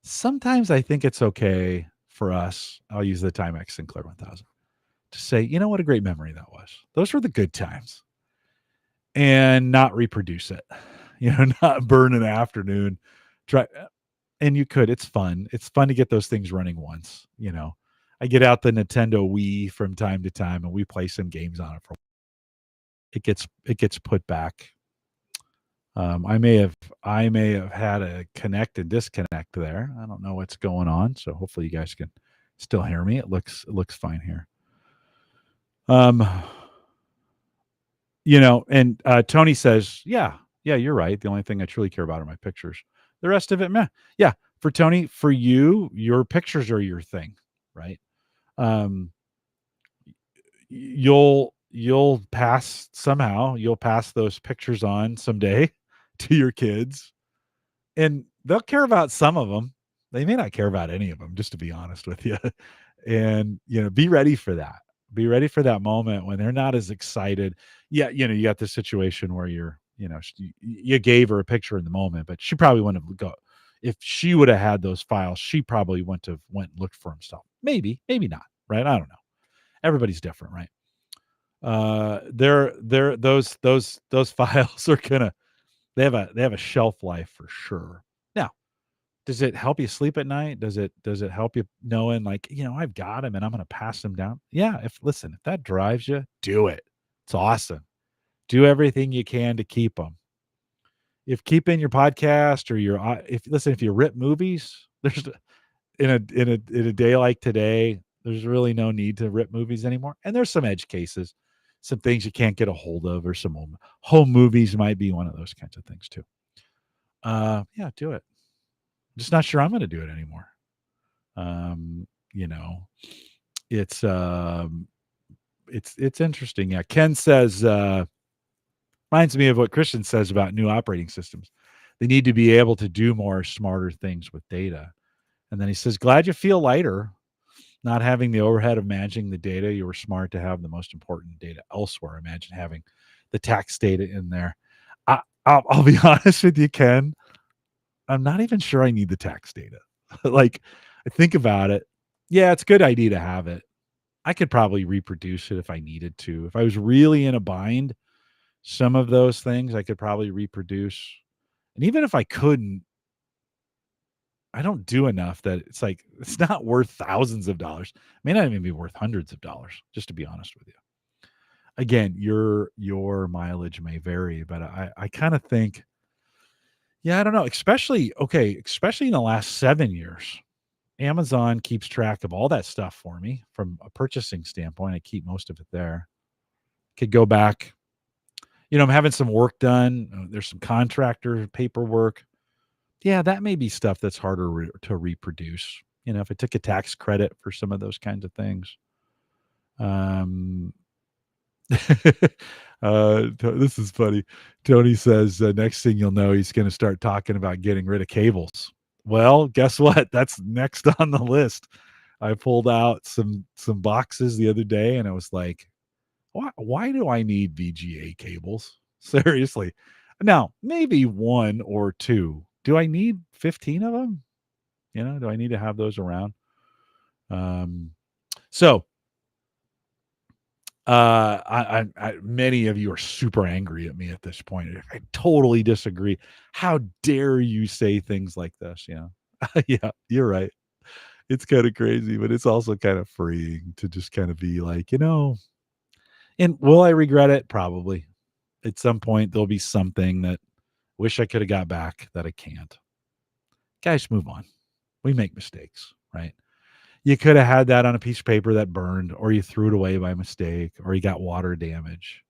Speaker 1: sometimes I think it's okay for us, I'll use the Timex Sinclair 1000, to say, what a great memory that was. Those were the good times. And not reproduce it, not burn an afternoon. And you could. It's fun. It's fun to get those things running once. I get out the Nintendo Wii from time to time, and we play some games on it. It gets put back. I may have had a connect and disconnect there. I don't know what's going on, so hopefully you guys can still hear me. It looks fine here. And Tony says, yeah, you're right. The only thing I truly care about are my pictures. The rest of it, meh. Yeah, for Tony, for you, your pictures are your thing, right? You'll pass those pictures on someday to your kids, and they'll care about some of them. They may not care about any of them, just to be honest with you. And, be ready for that. Be ready for that moment when they're not as excited. Yeah, you got this situation where you gave her a picture in the moment, but she probably wouldn't have go if she would have had those files, she probably wouldn't have went and looked for himself. Maybe not, right? I don't know. Everybody's different, right? They're those files are gonna they have a shelf life for sure. Now, does it help you sleep at night? Does it help you knowing like, I've got him and I'm gonna pass him down? Yeah, if that drives you, do it. It's awesome. Do everything you can to keep them. If keeping your podcast or if you rip movies, there's in a day like today, there's really no need to rip movies anymore. And there's some edge cases, some things you can't get a hold of, or some home movies might be one of those kinds of things too. Yeah, do it. I'm just not sure I'm going to do it anymore. Um, you know, it's it's interesting. Yeah, Ken says reminds me of what Christian says about new operating systems. They need to be able to do more smarter things with data. And then he says, glad you feel lighter not having the overhead of managing the data. You were smart to have the most important data elsewhere. Imagine having the tax data in there. I'll be honest with you, Ken. I'm not even sure I need the tax data. Like, I think about it. Yeah, it's a good idea to have it. I could probably reproduce it if I needed to. If I was really in a bind, some of those things I could probably reproduce. And even if I couldn't, I don't do enough that it's not worth thousands of dollars. It may not even be worth hundreds of dollars, just to be honest with you. Again, your mileage may vary, but I kind of think, yeah, I don't know, especially in the last 7 years. Amazon keeps track of all that stuff for me from a purchasing standpoint. I keep most of it there. Could go back. I'm having some work done. There's some contractor paperwork. Yeah, that may be stuff that's harder to reproduce. If I took a tax credit for some of those kinds of things. Um, this is funny. Tony says next thing you'll know, he's going to start talking about getting rid of cables. Well, guess what? That's next on the list. I pulled out some boxes the other day, and I was like, why do I need VGA cables? Seriously. Now, maybe one or two. Do I need 15 of them? Do I need to have those around? So many of you are super angry at me at this point. I totally disagree. How dare you say things like this? Yeah, you're right. It's kind of crazy, but it's also kind of freeing to just kind of be like, and will I regret it? Probably. At some point, there'll be something that wish I could have got back that I can't. Guys, move on. We make mistakes, right? You could have had that on a piece of paper that burned, or you threw it away by mistake, or you got water damage.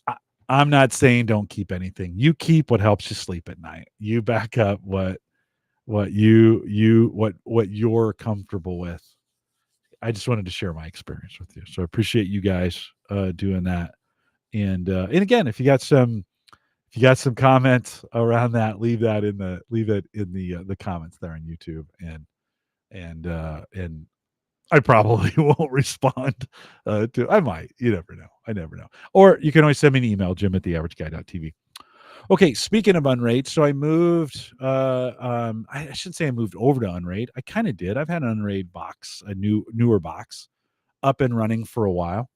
Speaker 1: I, I'm not saying don't keep anything. You keep what helps you sleep at night. You back up what you're comfortable with. I just wanted to share my experience with you, so I appreciate you guys doing that. And again, if you got some comments around that, leave it in the comments there on YouTube, and I probably won't respond to. I might. You never know. I never know. Or you can always send me an email, jim@theaverageguy.tv. Okay, speaking of UnRAID, so I moved. I shouldn't say I moved over to UnRAID. I kind of did. I've had an UnRAID box, a newer box, up and running for a while.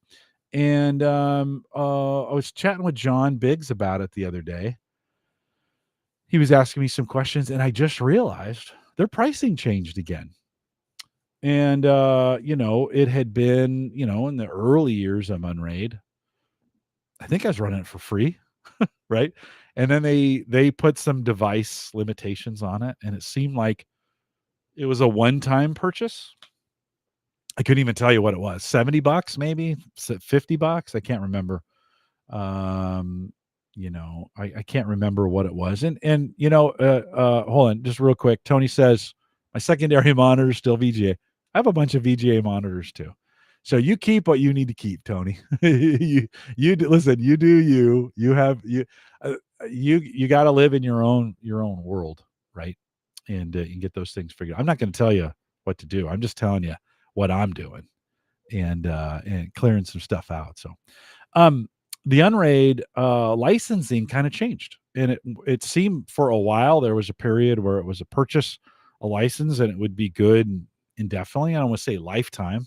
Speaker 1: And I was chatting with John Biggs about it the other day. He was asking me some questions, and I just realized their pricing changed again. And it had been, in the early years of UnRAID, I think I was running it for free, right? And then they put some device limitations on it, and it seemed like it was a one-time purchase. I couldn't even tell you what it was. $70 maybe, $50. I can't remember. I can't remember what it was. And hold on, just real quick. Tony says my secondary monitor is still VGA. I have a bunch of VGA monitors too. So you keep what you need to keep, Tony. Listen. You do you. You got to live in your own world, right? And you can get those things figured out. I'm not going to tell you what to do. I'm just telling you what I'm doing and clearing some stuff out. So um, the UnRAID licensing kind of changed, and it seemed for a while there was a period where it was a purchase a license and it would be good indefinitely. I don't want to say lifetime,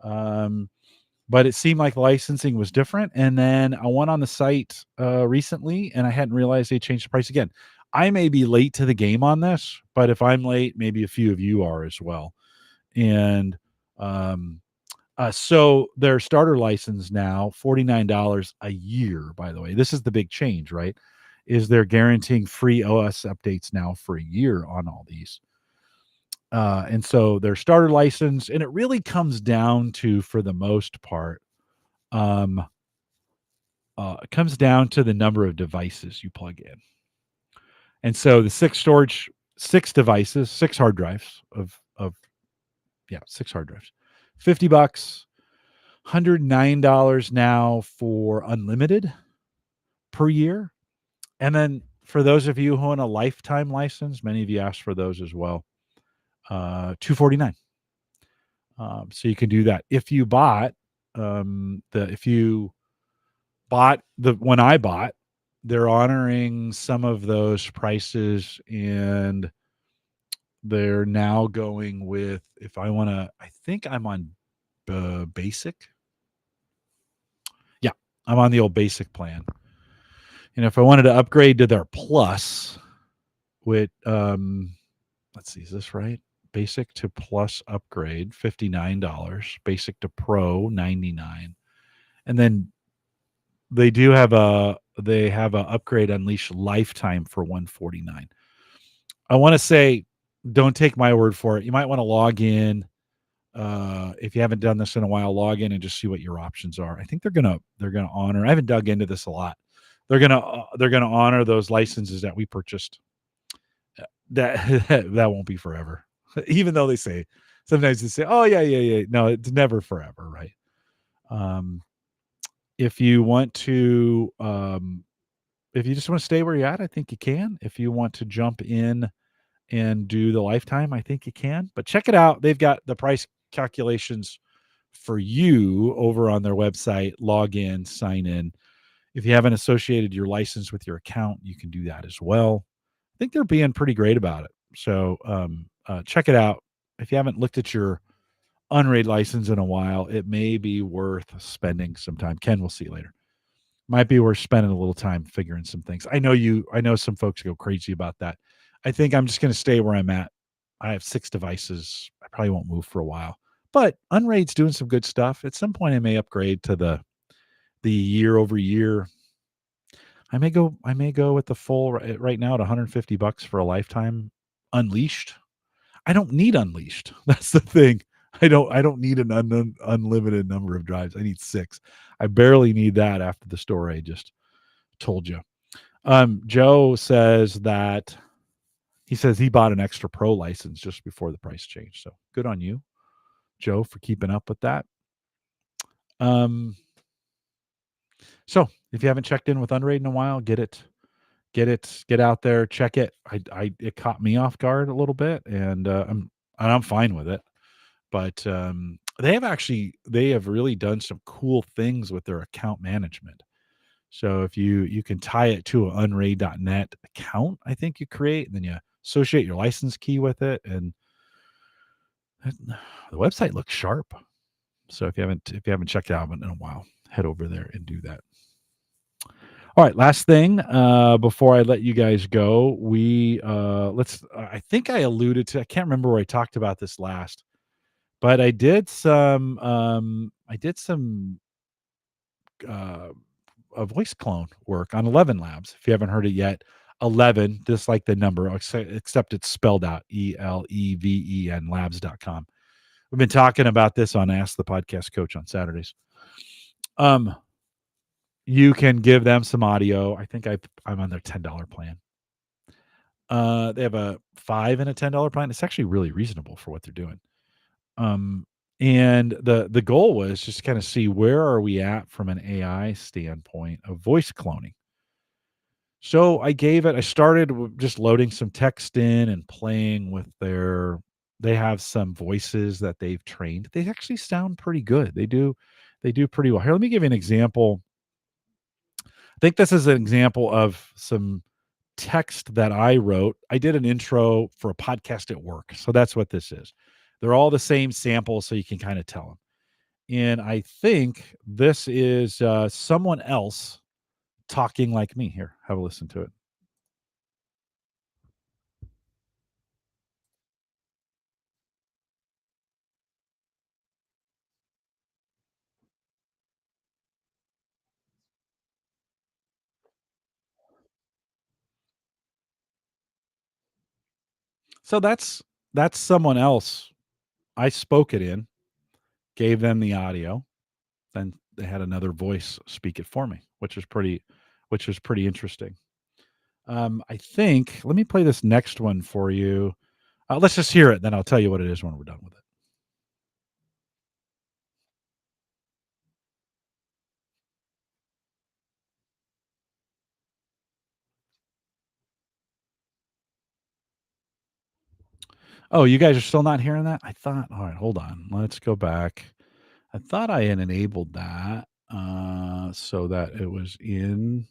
Speaker 1: but it seemed like licensing was different. And then I went on the site recently, and I hadn't realized they changed the price again. I may be late to the game on this, but if I'm late, maybe a few of you are as well. And um, so their starter license now, $49 a year, by the way. This is the big change, right? Is they're guaranteeing free OS updates now for a year on all these. And so their starter license, and it really comes down to, for the most part, um, it comes down to the number of devices you plug in. And so the six devices, six hard drives six hard drives, $50, $109 now for unlimited per year. And then for those of you who own a lifetime license, many of you asked for those as well, $249. So you can do that. If you bought when I bought, they're honoring some of those prices, and they're now going with, if I want to, I think I'm on basic. Yeah, I'm on the old basic plan. And if I wanted to upgrade to their plus, with let's see, is this right? Basic to plus upgrade, $59. Basic to pro, $99. And then they have a upgrade Unleash lifetime for $149. I want to say, don't take my word for it. You might want to log in. If you haven't done this in a while, log in and just see what your options are. I think they're gonna honor. I haven't dug into this a lot. They're gonna honor those licenses that we purchased. That won't be forever, even though sometimes they say, oh yeah. No, it's never forever, right? If you want to, if you just want to stay where you're at, I think you can. If you want to jump in and do the lifetime, I think you can. But check it out. They've got the price calculations for you over on their website. Log in, sign in. If you haven't associated your license with your account, you can do that as well. I think they're being pretty great about it. So check it out. If you haven't looked at your UnRAID license in a while, it may be worth spending some time. Ken, we'll see you later. Might be worth spending a little time figuring some things. I know some folks go crazy about that. I think I'm just going to stay where I'm at. I have 6 devices. I probably won't move for a while. But UnRAID's doing some good stuff. At some point I may upgrade to the year over year. I may go with the full right now at $150 for a lifetime Unleashed. I don't need Unleashed. That's the thing. I don't need an unlimited number of drives. I need 6. I barely need that after the story I just told you. Joe says that he bought an extra pro license just before the price change. So good on you, Joe, for keeping up with that. So if you haven't checked in with UnRAID in a while, get out there, check it. It caught me off guard a little bit, and I'm fine with it. But they have really done some cool things with their account management. So if you can tie it to an unraid.net account, I think you create, and then you associate your license key with it, and the website looks sharp. So if you haven't checked it out in a while, head over there and do that. All right, last thing before I let you guys go, I think I alluded to, I can't remember where I talked about this last, but I did some a voice clone work on ElevenLabs. If you haven't heard it yet, 11, just like the number, except it's spelled out, ELEVEN labs.com. We've been talking about this on Ask the Podcast Coach on Saturdays. You can give them some audio. I think I'm on their $10 plan. They have a $5 and a $10 plan. It's actually really reasonable for what they're doing. And the goal was just kind of see where are we at from an AI standpoint of voice cloning. So I started just loading some text in and playing with their They have some voices that they've trained. They actually sound pretty good. They do pretty well. Here, let me give you an example. I think this is an example of some text that I wrote. I did an intro for a podcast at work. So that's what this is. They're all the same sample, so you can kind of tell them. And I think this is someone else talking like me. Here, have a listen to it. So that's someone else. I spoke it in, gave them the audio, then they had another voice speak it for me, which was pretty interesting. I think let me play this next one for you. Let's just hear it, then I'll tell you what it is when we're done with it. Oh, you guys are still not hearing that? I thought, all right, hold on. Let's go back. I thought I had enabled that so that it was in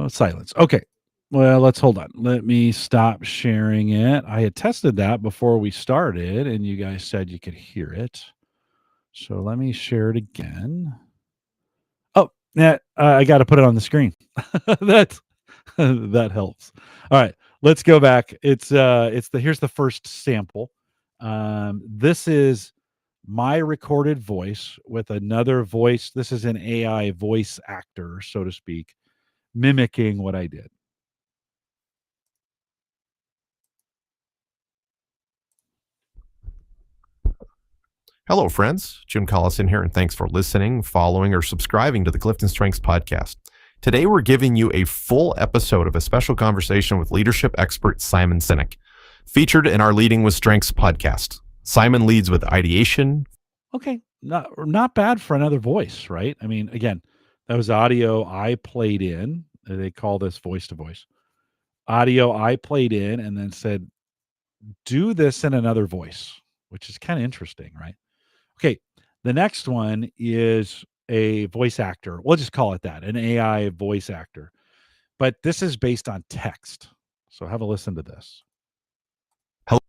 Speaker 1: silence. Okay. Well, let's hold on. Let me stop sharing it. I had tested that before we started, and you guys said you could hear it. So let me share it again. Oh, yeah, I got to put it on the screen. That's that helps. All right, let's go back. It's the here's the first sample. This is my recorded voice with another voice. This is an AI voice actor, so to speak, mimicking what I did.
Speaker 3: Hello, friends. Jim Collison here, and thanks for listening, following, or subscribing to the Clifton Strengths podcast. Today, we're giving you a full episode of a special conversation with leadership expert Simon Sinek, featured in our Leading with Strengths podcast. Simon leads with ideation.
Speaker 1: Okay, not bad for another voice, right? I mean, again, that was audio I played in. They call this voice to voice. Audio I played in and then said, do this in another voice, which is kind of interesting, right? Okay, the next one is a voice actor. We'll just call it that, an AI voice actor. But this is based on text. So have a listen to this.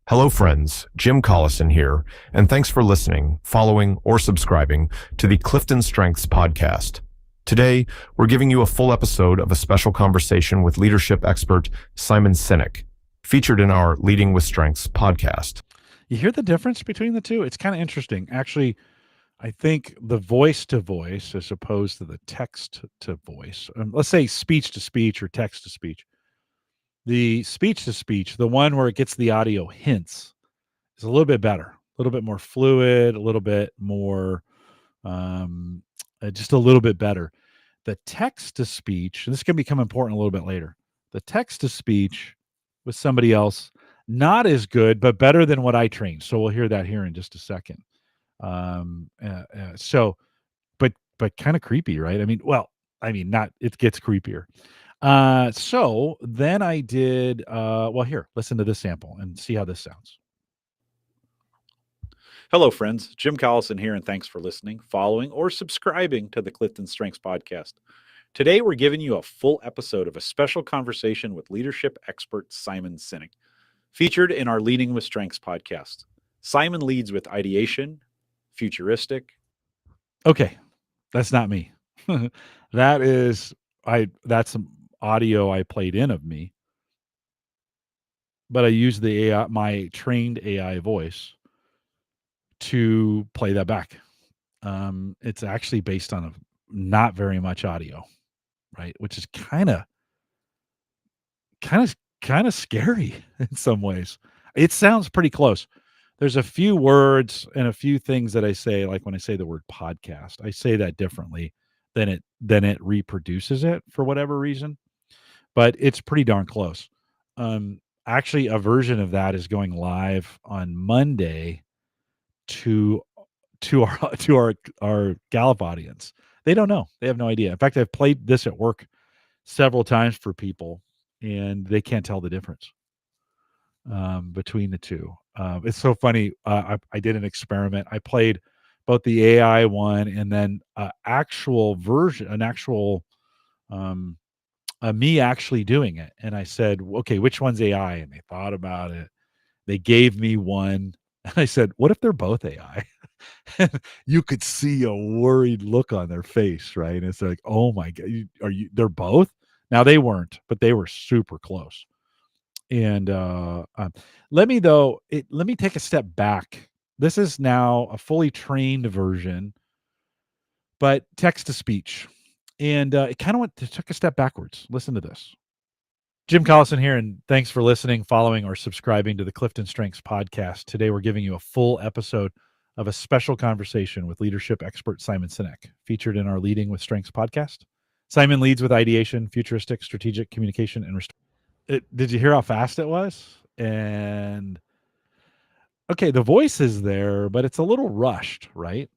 Speaker 3: Hello, friends. Jim Collison here, and thanks for listening, following, or subscribing to the Clifton Strengths podcast. Today, we're giving you a full episode of a special conversation with leadership expert Simon Sinek, featured in our Leading with Strengths podcast.
Speaker 1: You hear the difference between the two? It's kind of interesting. Actually, I think the voice to voice as opposed to the text to voice, let's say speech to speech or text to speech. The speech to speech, the one where it gets the audio hints, is a little bit better, a little bit more fluid, a little bit more, just a little bit better. The text to speech, and this can become important a little bit later. The text to speech with somebody else, not as good, but better than what I trained. So we'll hear that here in just a second. So, but kind of creepy, right? Not. It gets creepier. So then I did. Well, here, listen to this sample and see how this sounds.
Speaker 2: Hello, friends. Jim Collison here, and thanks for listening, following, or subscribing to the Clifton Strengths podcast. Today, we're giving you a full episode of a special conversation with leadership expert Simon Sinek, featured in our Leading with Strengths podcast. Simon leads with ideation, futuristic.
Speaker 1: Okay, that's not me. That's some audio I played in of me, but I used the AI, my trained AI voice, to play that back. It's actually based on not very much audio, right? Which is kind of scary in some ways. It sounds pretty close. There's a few words and a few things that I say, like when I say the word podcast, I say that differently than it reproduces it for whatever reason, but it's pretty darn close. Actually, a version of that is going live on Monday to our to our Gallup audience. They don't know. They have no idea. In fact, I've played this at work several times for people, and they can't tell the difference. between the two. It's so funny. I did an experiment. I played both the AI one and then actual version, an actual me actually doing it. And I said, okay, which one's AI? And they thought about it. They gave me one. And I said, what if they're both AI? You could see a worried look on their face, right? And it's like, oh my God, they're both? Now they weren't, but they were super close. And let me take a step back. This is now a fully trained version, but text to speech. And it kind of took a step backwards. Listen to this. Jim Collison here, and thanks for listening, following, or subscribing to the Clifton Strengths podcast. Today, we're giving you a full episode of a special conversation with leadership expert Simon Sinek, featured in our Leading with Strengths podcast. Simon leads with ideation, futuristic, strategic communication, and did you hear how fast it was? And okay, the voice is there, but it's a little rushed, right?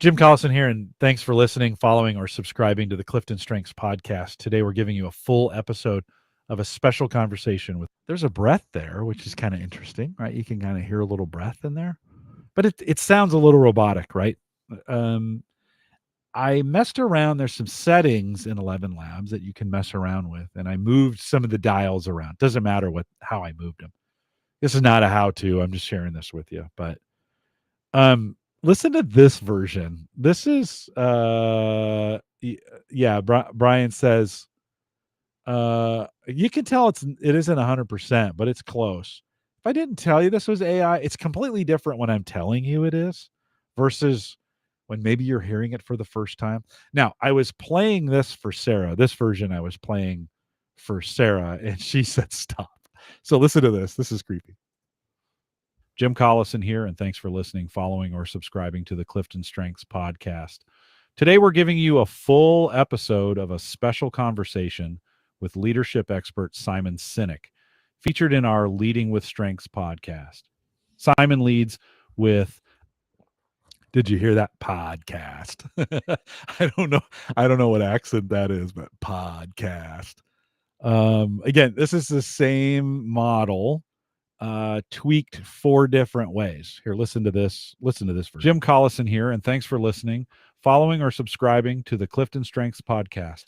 Speaker 1: Jim Collison here, and thanks for listening, following, or subscribing to the Clifton Strengths podcast. Today, we're giving you a full episode of a special conversation with. There's a breath there, which is kind of interesting, right? You can kind of hear a little breath in there, but it sounds a little robotic, right? I messed around. There's some settings in ElevenLabs that you can mess around with, and I moved some of the dials around. Doesn't matter how I moved them. This is not a how-to. I'm just sharing this with you, but listen to this version. This is yeah. Brian says you can tell it isn't 100%, but it's close. If I didn't tell you this was AI, it's completely different when I'm telling you it is versus when maybe you're hearing it for the first time. Now, I was playing this for Sarah. This version I was playing for Sarah, and she said stop. So listen to this. This is creepy. Jim Collison here, and thanks for listening, following, or subscribing to the Clifton Strengths podcast. Today, we're giving you a full episode of a special conversation with leadership expert Simon Sinek, featured in our Leading with Strengths podcast. Simon leads with, did you hear that? Podcast. I don't know what accent that is, but podcast. Again, this is the same model, tweaked 4 different ways. Here, listen to this version. Jim Collison here, and thanks for listening, following, or subscribing to the Clifton Strengths podcast.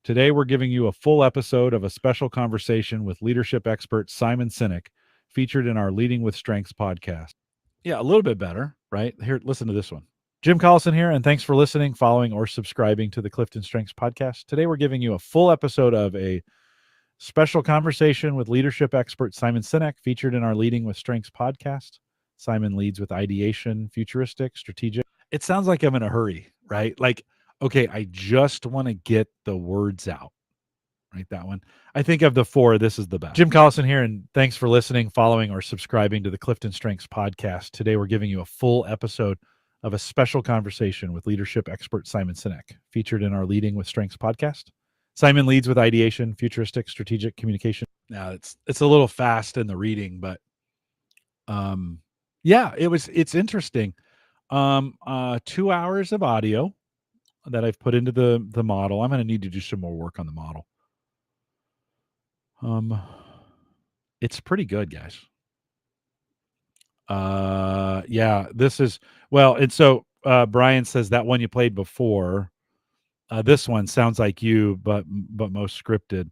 Speaker 1: Today, we're giving you a full episode of a special conversation with leadership expert Simon Sinek, featured in our Leading with Strengths podcast. Yeah, a little bit better, right? Here, listen to this one. Jim Collison here, and thanks for listening, following, or subscribing to the Clifton Strengths podcast. Today, we're giving you a full episode of a special conversation with leadership expert Simon Sinek, featured in our Leading with Strengths podcast. Simon leads with ideation, futuristic, strategic. It sounds like I'm in a hurry, right? Like, okay, I just want to get the words out, right? That one. I think of the 4, this is the best. Jim Collison here, and thanks for listening, following, or subscribing to the Clifton Strengths podcast. Today, we're giving you a full episode of a special conversation with leadership expert Simon Sinek, featured in our Leading with Strengths podcast. Simon leads with ideation, futuristic, strategic communication. Now it's a little fast in the reading, but yeah, it's interesting. 2 hours of audio that I've put into the model. I'm going to need to do some more work on the model. It's pretty good, guys. Yeah, this is well, and so Brian says that one you played before. This one sounds like you, but most scripted.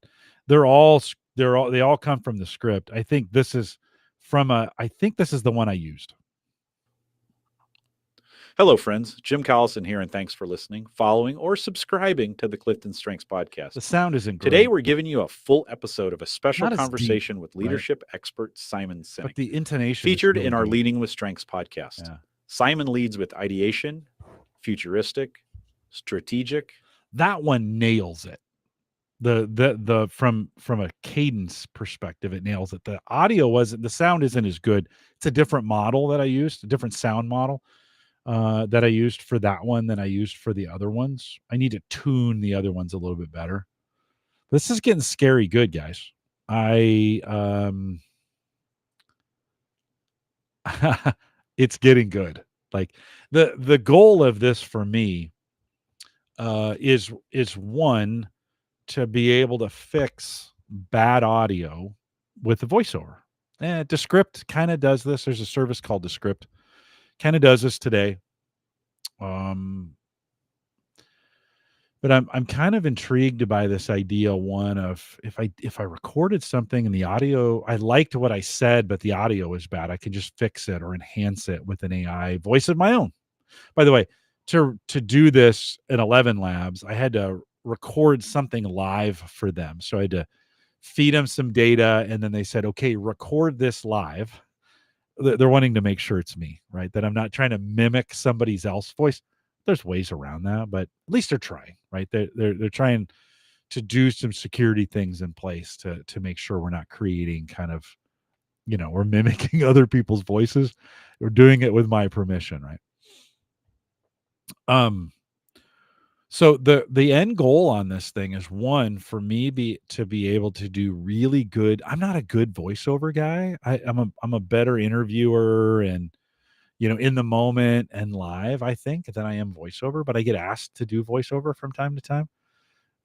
Speaker 1: They all come from the script. I think this is the one I used.
Speaker 2: Hello, friends. Jim Collison here, and thanks for listening, following, or subscribing to the Clifton Strengths podcast.
Speaker 1: The sound isn't great.
Speaker 2: Today, we're giving you a full episode of a special
Speaker 1: Not as
Speaker 2: conversation
Speaker 1: deep,
Speaker 2: with leadership expert Simon Sinek,
Speaker 1: but the intonation
Speaker 2: featured
Speaker 1: is really
Speaker 2: in our
Speaker 1: deep.
Speaker 2: Leading with Strengths podcast.
Speaker 1: Yeah.
Speaker 2: Simon leads with ideation, futuristic, strategic.
Speaker 1: That one nails it. The from a cadence perspective, it nails it. The sound isn't as good. It's a different model that I used, a different sound model that I used for that one than I used for the other ones. I need to tune the other ones a little bit better. This is getting scary good, guys. It's getting good. Like the goal of this for me is one, to be able to fix bad audio with the voiceover. Descript kind of does this. There's a service called Descript, kind of does this today. But I'm kind of intrigued by this idea, one of if I recorded something and the audio, I liked what I said, but the audio was bad, I can just fix it or enhance it with an AI voice of my own. By the way, to do this in ElevenLabs, I had to record something live for them. So I had to feed them some data, and then they said, okay, record this live. They're wanting to make sure it's me, right? That I'm not trying to mimic somebody else's voice. There's ways around that, but at least they're trying, right? They're trying to do some security things in place to make sure we're not creating kind of, we're mimicking other people's voices. We're doing it with my permission, right? So the end goal on this thing is, one, for me to be able to do really good. I'm not a good voiceover guy. I'm a better interviewer and in the moment and live, I think, than I am voiceover, but I get asked to do voiceover from time to time.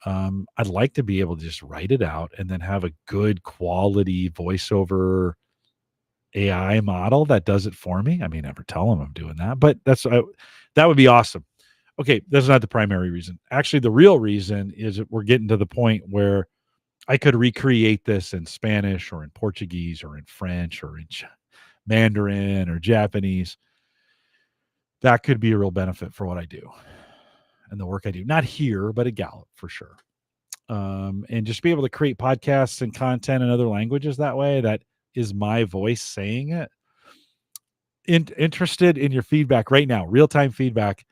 Speaker 1: I'd like to be able to just write it out and then have a good quality voiceover AI model that does it for me. I may never tell them I'm doing that, but that would be awesome. Okay, that's not the primary reason. Actually, the real reason is that we're getting to the point where I could recreate this in Spanish or in Portuguese or in French or in Mandarin or Japanese. That could be a real benefit for what I do and the work I do. Not here, but at Gallup for sure. And just be able to create podcasts and content in other languages that way. That is my voice saying it. Interested in your feedback right now, real-time feedback.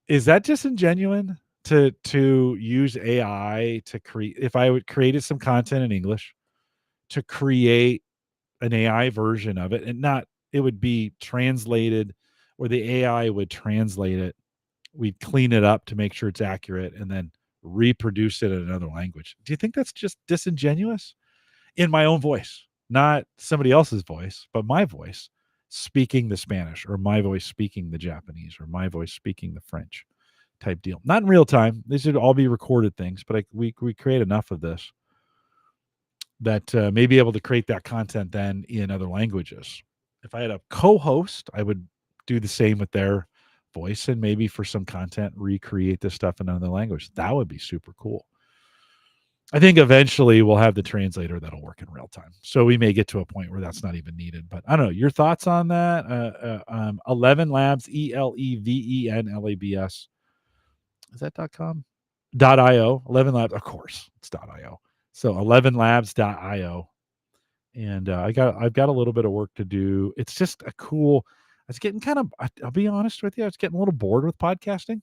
Speaker 1: Is that disingenuous to use AI to create? If I would created some content in English, to create an AI version of it, and it would be translated, or the AI would translate it. We'd clean it up to make sure it's accurate, and then reproduce it in another language. Do you think that's just disingenuous? In my own voice, not somebody else's voice, but my voice speaking the Spanish, or my voice speaking the Japanese, or my voice speaking the French type deal. Not in real time. These should all be recorded things, but we create enough of this that may be able to create that content then in other languages. If I had a co-host, I would do the same with their voice, and maybe for some content recreate this stuff in another language. That would be super cool. I think eventually we'll have the translator that'll work in real time. So we may get to a point where that's not even needed. But I don't know. Your thoughts on that? ElevenLabs, ElevenLabs. Is that .com? .io. ElevenLabs, of course, it's .io. So ElevenLabs.io. And I've got a little bit of work to do. It's just a cool. I was getting kind of. I'll be honest with you. I was getting a little bored with podcasting.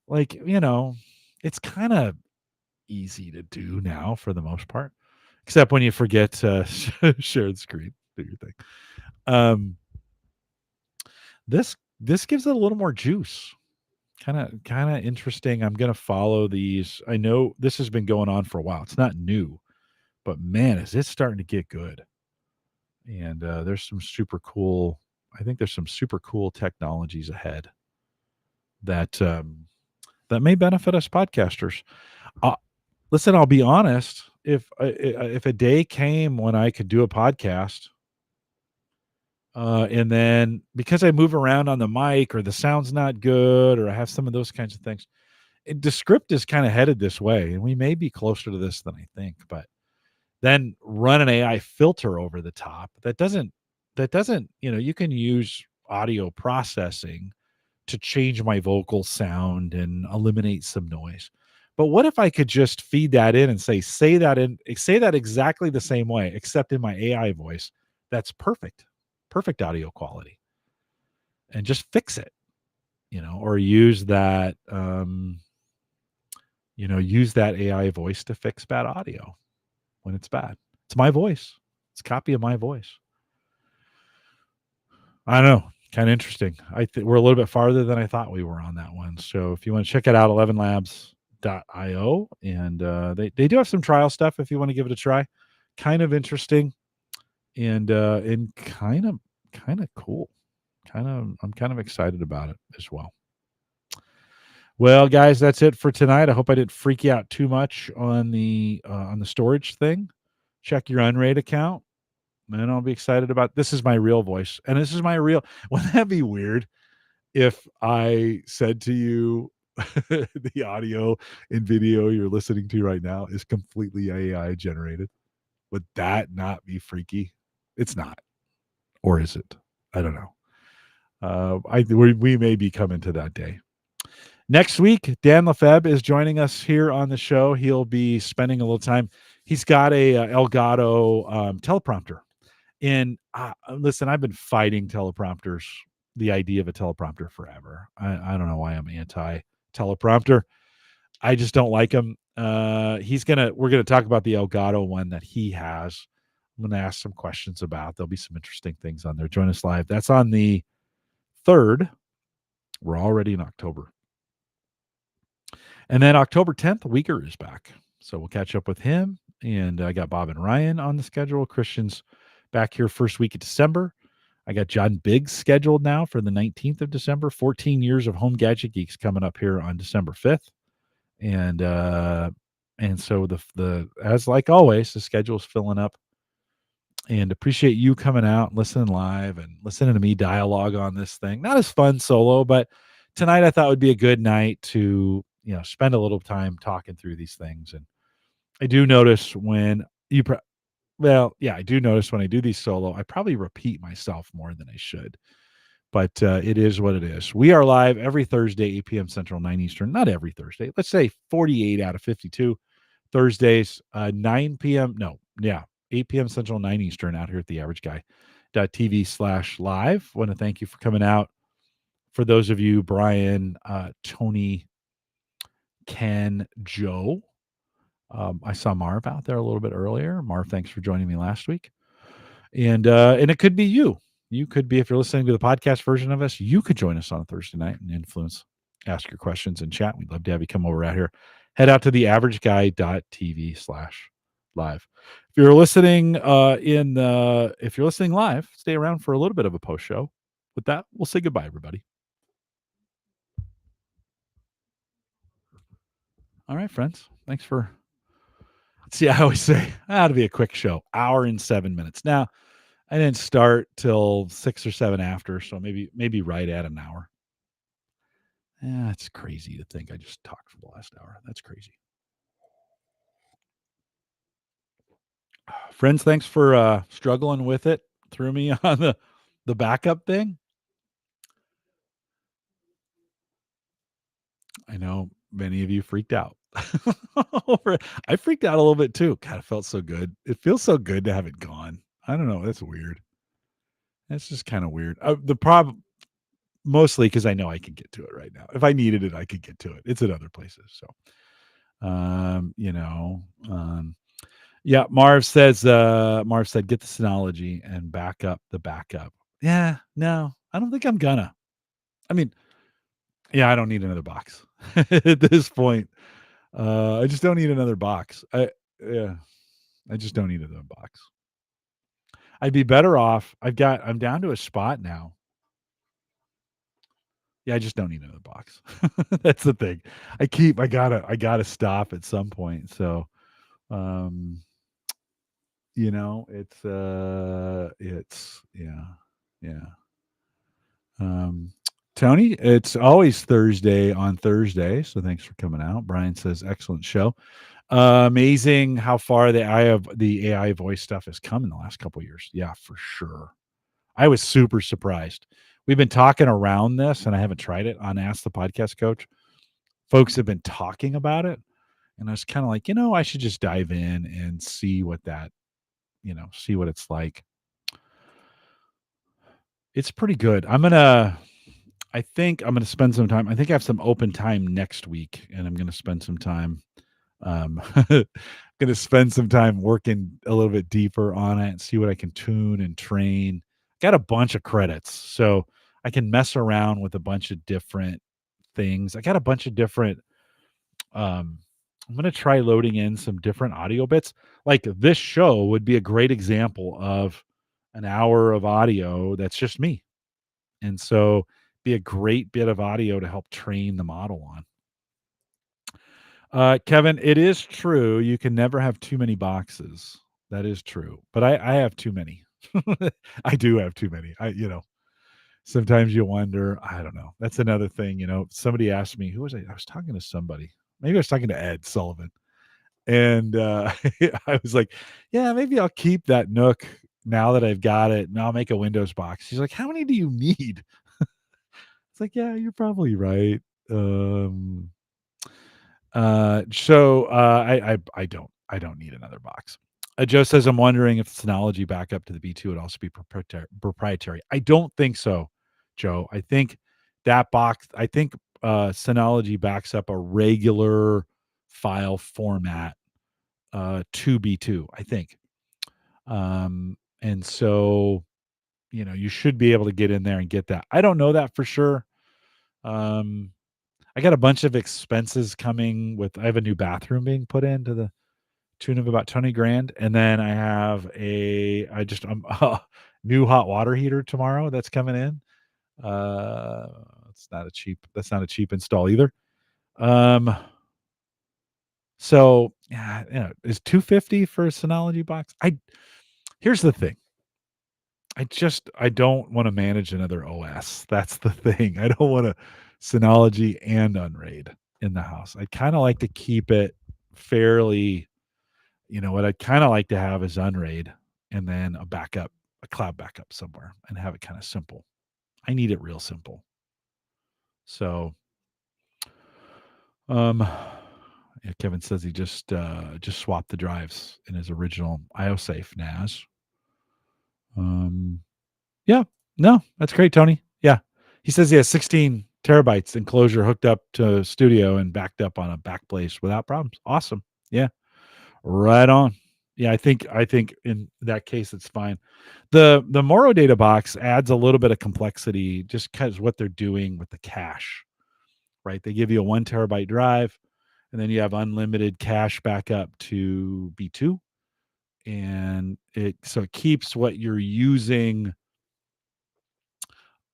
Speaker 1: Like, it's kind of easy to do now for the most part, except when you forget to share the screen, do your thing. This gives it a little more juice. Kind of interesting. I'm gonna follow these. I know this has been going on for a while. It's not new, but man, is it starting to get good. And there's some super cool. I think there's some super cool technologies ahead that may benefit us podcasters. Listen, I'll be honest. If a day came when I could do a podcast, and then because I move around on the mic, or the sound's not good, or I have some of those kinds of things, Descript is kind of headed this way, and we may be closer to this than I think. But then run an AI filter over the top. That doesn't. You can use audio processing to change my vocal sound and eliminate some noise. But what if I could just feed that in and say that exactly the same way, except in my AI voice? That's perfect audio quality, and just fix it, or use that, use that AI voice to fix bad audio when it's bad. It's my voice. It's a copy of my voice. I don't know. Kind of interesting. I think we're a little bit farther than I thought we were on that one. So if you want to check it out, ElevenLabs.io, and they do have some trial stuff if you want to give it a try. Kind of interesting, and kind of cool. I'm kind of excited about it as well. Well, guys, that's it for tonight. I hope I didn't freak you out too much on the storage thing. check your UnRAID account, and I'll be excited about this is my real voice. And this is my real wouldn't that be weird if I said to you the audio and video you're listening to right now is completely AI generated? Would that not be freaky? It's not. Or is it? I don't know. We may be coming to that day. Next week, Dan Lefebvre is joining us here on the show. He'll be spending a little time. He's got a Elgato teleprompter. And listen, I've been fighting teleprompters, the idea of a teleprompter forever. I don't know why I'm anti teleprompter. I just don't like them. We're gonna talk about the Elgato one that he has. I'm gonna ask some questions about. There'll be some interesting things on there. Join us live. That's on the 3rd. We're already in October. And then October 10th, Uyghur is back. So we'll catch up with him. And I got Bob and Ryan on the schedule. Christian's back here first week of December. I got John Biggs scheduled now for the 19th of December. 14 years of Home Gadget Geeks coming up here on December 5th. And so the as like always, the schedule is filling up. And appreciate you coming out, listening live, and listening to me dialogue on this thing. Not as fun solo, but tonight I thought would be a good night to spend a little time talking through these things. And I do notice when I do notice when I do these solo, I probably repeat myself more than I should. But it is what it is. We are live every Thursday, 8 p.m. Central, 9 Eastern. Not every Thursday. Let's say 48 out of 52 Thursdays, 9 p.m. No, yeah, 8 p.m. Central, 9 Eastern out here at the averageguy.tv/live. Want to thank you for coming out. For those of you, Brian, Tony, Ken, Joe. I saw Marv out there a little bit earlier. Marv, thanks for joining me last week. And it could be you. You could be, if you're listening to the podcast version of us, you could join us on a Thursday night and influence, ask your questions and chat. We'd love to have you come over out here. Head out to the averageguy.tv/live. If you're listening if you're listening live, stay around for a little bit of a post show. With that, we'll say goodbye, everybody. All right, friends. Thanks for. See, I always say that'll be a quick show, hour and 7 minutes. Now, I didn't start till 6 or 7 after, so maybe right at an hour. Yeah, it's crazy to think I just talked for the last hour. That's crazy. Friends, thanks for struggling with it. Threw me on the backup thing. I know many of you freaked out. I freaked out a little bit too. God, it felt so good. It feels so good to have it gone. I don't know. That's weird. That's just kind of weird. The problem, mostly because I know I can get to it right now. If I needed it, I could get to it. It's at other places. So, yeah. Marv said, get the Synology and back up the backup. Yeah, no, I don't think I'm gonna. I mean, yeah, I don't need another box at this point. I just don't need another box. I just don't need another box. I'd be better off. I'm down to a spot now. Yeah, I just don't need another box. That's the thing. I gotta stop at some point. So, it's yeah. Tony, it's always Thursday on Thursday, so thanks for coming out. Brian says, excellent show. Amazing how far the AI voice stuff has come in the last couple of years. Yeah, for sure. I was super surprised. We've been talking around this, and I haven't tried it on Ask the Podcast Coach. Folks have been talking about it, and I was kind of like, I should just dive in and see what see what it's like. It's pretty good. I think I'm gonna spend some time. I think I have some open time next week, and I'm gonna spend some time. Gonna spend some time working a little bit deeper on it and see what I can tune and train. Got a bunch of credits, so I can mess around with a bunch of different things. I got a bunch of different. I'm gonna try loading in some different audio bits. Like this show would be a great example of an hour of audio that's just me, and so be a great bit of audio to help train the model on. Kevin, it is true you can never have too many boxes. That is true. But I have too many. I do have too many. Sometimes you wonder, I don't know. That's another thing, somebody asked me, who was I? I was talking to somebody. Maybe I was talking to Ed Sullivan. And I was like, yeah, maybe I'll keep that Nook now that I've got it, and I'll make a Windows box. He's like, how many do you need? It's like, yeah, you're probably right. I don't need another box. Joe says, I'm wondering if the Synology backup to the B2 would also be proprietary. I don't think so, Joe. I think Synology backs up a regular file format to B2, I think. And so, you should be able to get in there and get that. I don't know that for sure. I got a bunch of expenses coming I have a new bathroom being put in to the tune of about 20 grand. And then I have a new hot water heater tomorrow that's coming in. That's not a cheap install either. So yeah, is $250 for a Synology box? Here's the thing. I don't want to manage another OS. That's the thing. I don't want to Synology and UnRAID in the house. I'd kind of like to keep it fairly, what I'd kind of like to have is UnRAID and then a cloud backup somewhere, and have it kind of simple. I need it real simple. So, Kevin says he just swapped the drives in his original IOSafe NAS. Yeah, no, that's great, Tony. Yeah, he says he has 16 terabytes enclosure hooked up to Studio and backed up on a Backblaze without problems. Awesome. Yeah, right on. Yeah, I think in that case it's fine. The Morrow Data Box adds a little bit of complexity just because what they're doing with the cache, right? They give you a 1 terabyte drive, and then you have unlimited cache backup to B2, and it keeps what you're using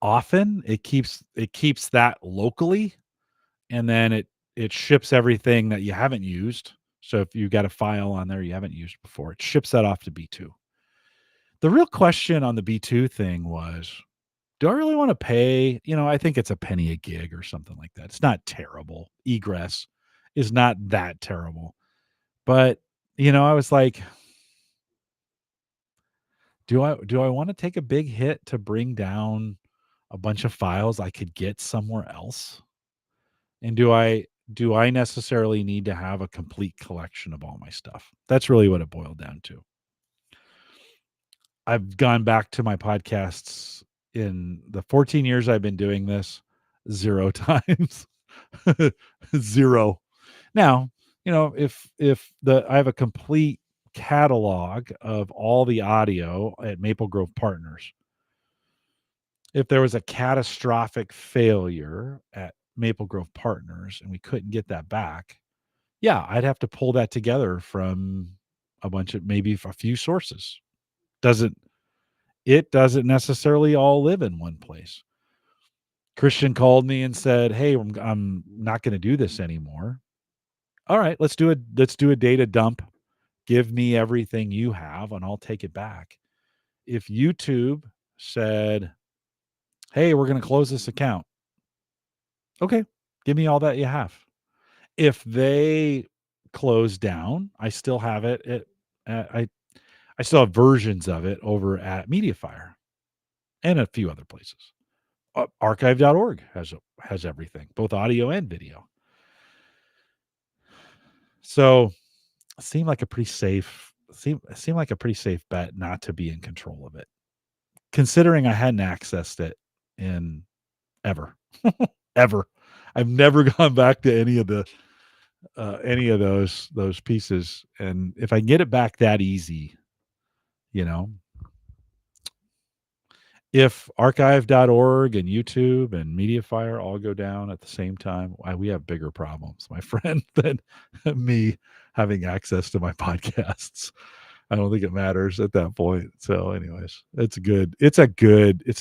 Speaker 1: often. It keeps that locally, and then it ships everything that you haven't used. So if you've got a file on there you haven't used before, it ships that off to B2. The real question on the B2 thing was, do I really want to pay? I think it's a penny a gig or something like that. It's not terrible. Egress is not that terrible. But, I was like, do I want to take a big hit to bring down a bunch of files I could get somewhere else? And do I necessarily need to have a complete collection of all my stuff? That's really what it boiled down to. I've gone back to my podcasts in the 14 years I've been doing this 0 times. 0. Now, if I have a complete catalog of all the audio at Maple Grove Partners. If there was a catastrophic failure at Maple Grove Partners and we couldn't get that back, yeah, I'd have to pull that together from maybe a few sources. It doesn't necessarily all live in one place. Christian called me and said, "Hey, I'm not going to do this anymore." All right, let's do a data dump. Give me everything you have and I'll take it back. If YouTube said, "Hey, we're going to close this account." Okay, give me all that you have. If they close down, I still have it. I still have versions of it over at Mediafire and a few other places. Archive.org has everything, both audio and video. So it seemed like a pretty safe bet not to be in control of it, considering I hadn't accessed it in ever. I've never gone back to any of those pieces, and if I get it back that easy, if archive.org and YouTube and Mediafire all go down at the same time, we have bigger problems, my friend, than me having access to my podcasts. I don't think it matters at that point. So anyways, it's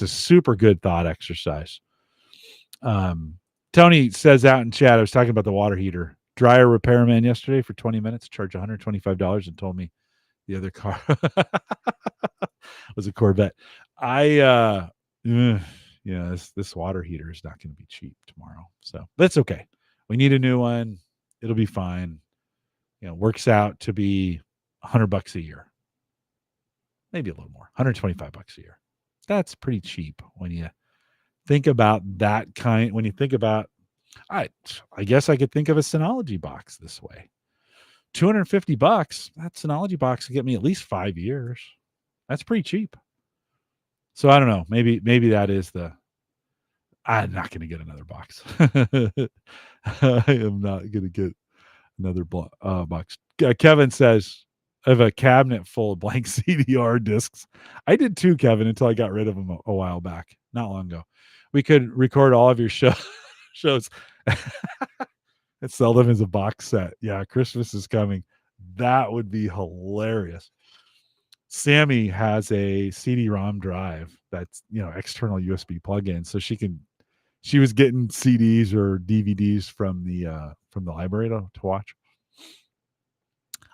Speaker 1: a super good thought exercise. Tony says out in chat, I was talking about the water heater dryer repairman yesterday for 20 minutes, charged $125 and told me The other car was a Corvette. Yeah, this water heater is not going to be cheap tomorrow. So that's okay. We need a new one. It'll be fine. Works out to be $100 a year. Maybe a little more, $125 a year. That's pretty cheap when you think about that kind. When you think about, I guess I could think of a Synology box this way. $250. That Synology box will get me at least 5 years. That's pretty cheap. So I don't know. Maybe that is the. I'm not going to get another box. I am not going to get another box. Kevin says, I have a cabinet full of blank CDR discs. I did too, Kevin, until I got rid of them a while back, not long ago. We could record all of your shows and sell them as a box set. Yeah, Christmas is coming. That would be hilarious. Sammy has a CD-ROM drive that's external USB plug-in, so she was getting CDs or DVDs from the library to watch.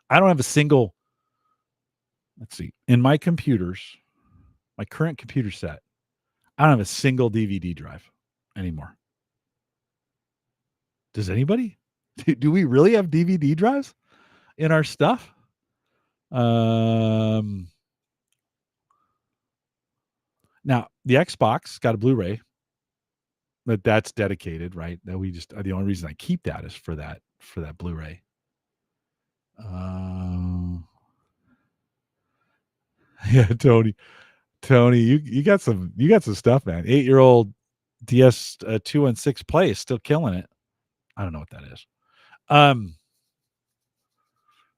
Speaker 1: I don't have a single. Let's see. In my computers, my current computer set, I don't have a single DVD drive anymore. Does anybody? Do we really have DVD drives in our stuff? Now the Xbox got a Blu-ray, but that's dedicated, right? That we just the only reason I keep that is for that Blu-ray. Yeah, Tony, you got some stuff, man. 8-year-old DS 216 Play is still killing it. I don't know what that is.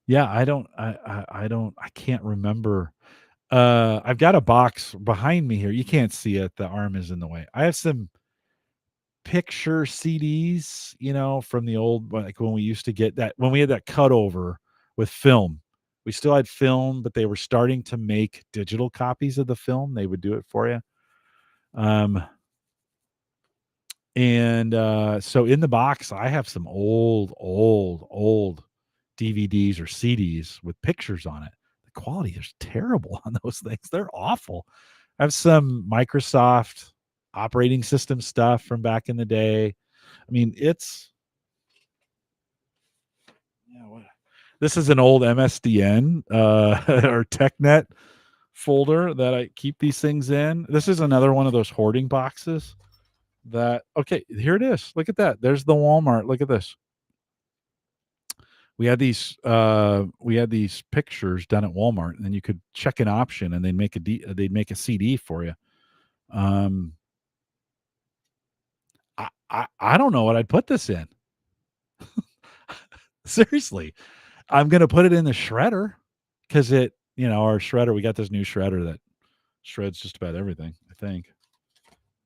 Speaker 1: Yeah, I can't remember. I've got a box behind me here. You can't see it. The arm is in the way. I have some picture CDs, from the old, like when we used to get that, when we had that cutover with film. We still had film, but they were starting to make digital copies of the film. They would do it for you. So in the box, I have some old DVDs or CDs with pictures on it. The quality is terrible on those things. They're awful. I have some Microsoft operating system stuff from back in the day. I mean, this is an old MSDN or TechNet folder that I keep these things in. This is another one of those hoarding boxes okay, here it is. Look at that. There's the Walmart. Look at this. We had these pictures done at Walmart, and then you could check an option and they'd make a CD for you. I don't know what I'd put this in. Seriously. I'm going to put it in the shredder because our shredder, we got this new shredder that shreds just about everything, I think.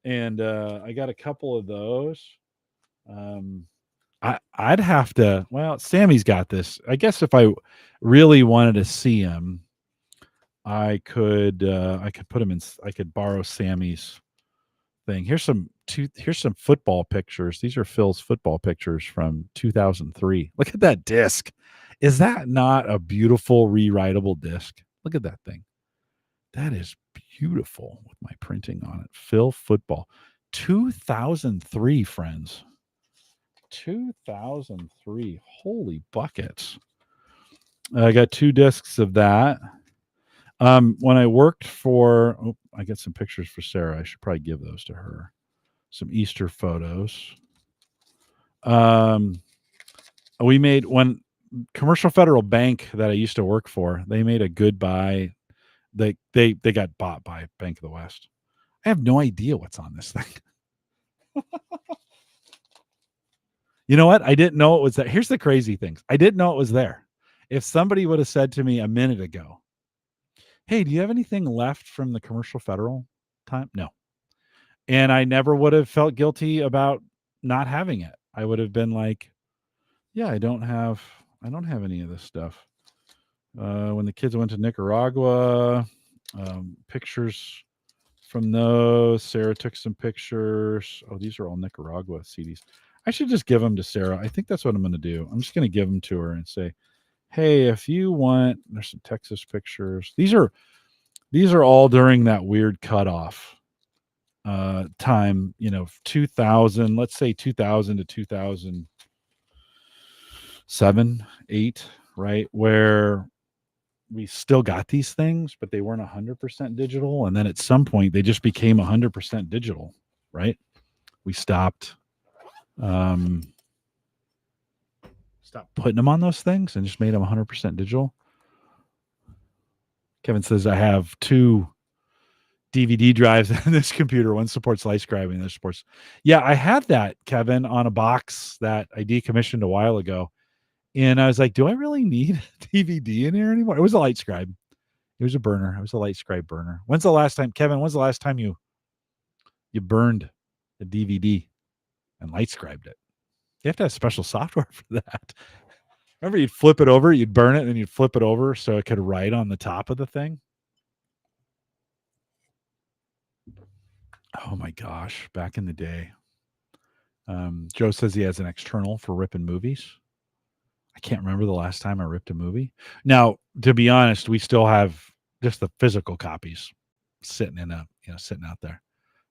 Speaker 1: And I got a couple of those. I'd have to, Sammy's got this. I guess if I really wanted to see him, I could put him in, I could borrow Sammy's thing. Here's some football pictures. These are Phil's football pictures from 2003. Look at that disc. Is that not a beautiful rewritable disc? Look at that thing. That is beautiful with my printing on it. Phil football. 2003, friends. 2003. Holy buckets. I got 2 discs of that. When I worked for, I got some pictures for Sarah. I should probably give those to her. Some Easter photos. We made one Commercial Federal Bank that I used to work for. They made a goodbye. They got bought by Bank of the West. I have no idea what's on this thing. You know what? I didn't know it was there. Here's the crazy things. I didn't know it was there. If somebody would have said to me a minute ago, hey, do you have anything left from the Commercial Federal time? No. And I never would have felt guilty about not having it. I would have been like, yeah, I don't have any of this stuff. When the kids went to Nicaragua, pictures from those. Sarah took some pictures. Oh, these are all Nicaragua CDs. I should just give them to Sarah. I think that's what I'm going to do. I'm just going to give them to her and say, hey, if you want, there's some Texas pictures. These are all during that weird cutoff time, 2000, let's say 2000 to 2007, 8, right? Where we still got these things, but they weren't 100% digital. And then at some point they just became 100% digital, right? We stopped putting them on those things and just made them 100% digital. Kevin says, I have 2 DVD drives on this computer. One supports light scribing, the other supports. Yeah, I had that, Kevin, on a box that I decommissioned a while ago. And I was like, do I really need a DVD in here anymore? It was a light scribe. It was a burner. It was a light scribe burner. When's the last time, Kevin, you burned a DVD and light scribed it? You have to have special software for that. Remember, you'd flip it over, you'd burn it, and then you'd flip it over so it could write on the top of the thing. Oh my gosh, back in the day. Joe says he has an external for ripping movies. I can't remember the last time I ripped a movie. Now, to be honest, we still have just the physical copies sitting sitting out there.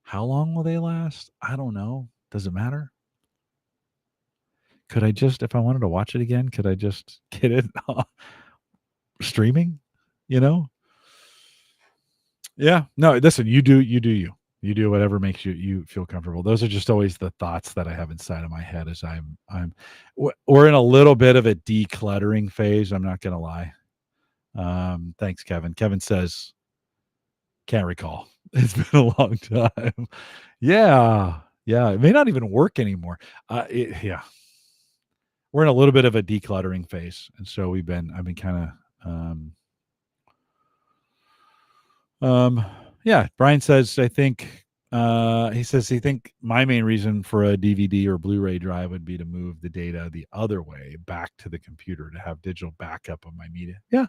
Speaker 1: How long will they last? I don't know. Does it matter? Could I just, if I wanted to watch it again, could I just get it streaming? Yeah. No, listen, you do you. You do whatever makes you feel comfortable. Those are just always the thoughts that I have inside of my head as we're in a little bit of a decluttering phase. I'm not going to lie. Thanks, Kevin. Kevin says, can't recall. It's been a long time. Yeah. It may not even work anymore. Yeah. We're in a little bit of a decluttering phase. And so I've been kind of, yeah, Brian says, he think my main reason for a DVD or Blu-ray drive would be to move the data the other way back to the computer to have digital backup of my media. Yeah.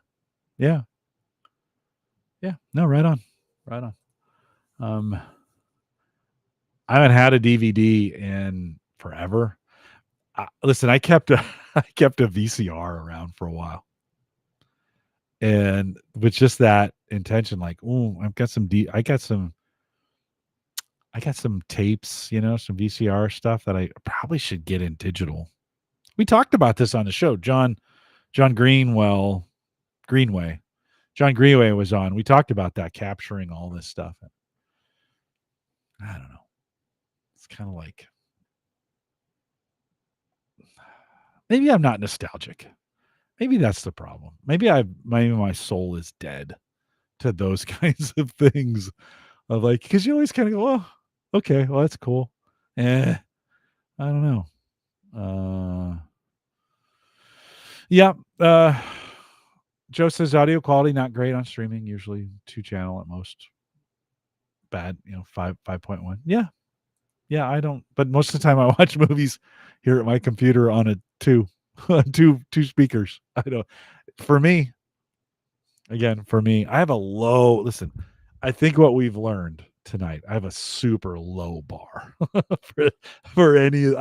Speaker 1: No, right on. I haven't had a DVD in forever. Listen, I kept a VCR around for a while. And with just that intention, like, I got some tapes, some VCR stuff that I probably should get in digital. We talked about this on the show. John Greenway. John Greenway was on. We talked about that, capturing all this stuff. I don't know. It's kind of like, maybe I'm not nostalgic. Maybe that's the problem. Maybe my soul is dead to those kinds of things. Of like, because you always kind of go, oh, okay, well, that's cool. I don't know. Yeah. Joe says audio quality not great on streaming. Usually 2-channel at most. Bad, 5.1. Yeah. I don't. But most of the time I watch movies here at my computer on a two speakers. I don't. For me, I have a low. Listen, I think what we've learned tonight, I have a super low bar for any.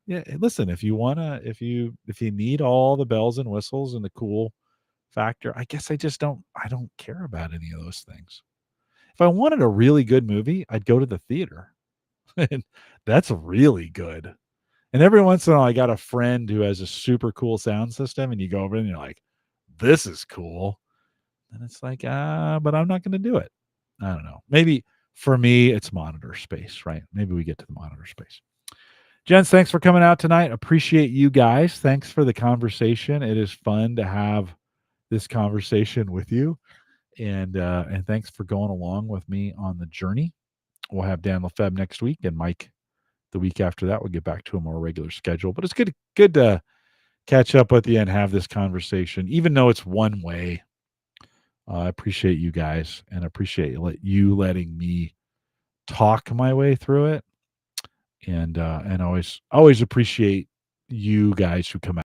Speaker 1: Yeah. Listen, if you need all the bells and whistles and the cool factor, I guess I don't care about any of those things. If I wanted a really good movie, I'd go to the theater, and that's really good. And every once in a while, I got a friend who has a super cool sound system, and you go over and you're like, "This is cool," and it's like, but I'm not going to do it. I don't know. Maybe for me, it's monitor space, right? Maybe we get to the monitor space. Jens, thanks for coming out tonight. Appreciate you guys. Thanks for the conversation. It is fun to have this conversation with you. And thanks for going along with me on the journey. We'll have Dan Lefebvre next week and Mike the week after that. We'll get back to a more regular schedule. But it's good to catch up with you and have this conversation, even though it's one way. I appreciate you guys and appreciate you letting me talk my way through it. And always appreciate you guys who come out.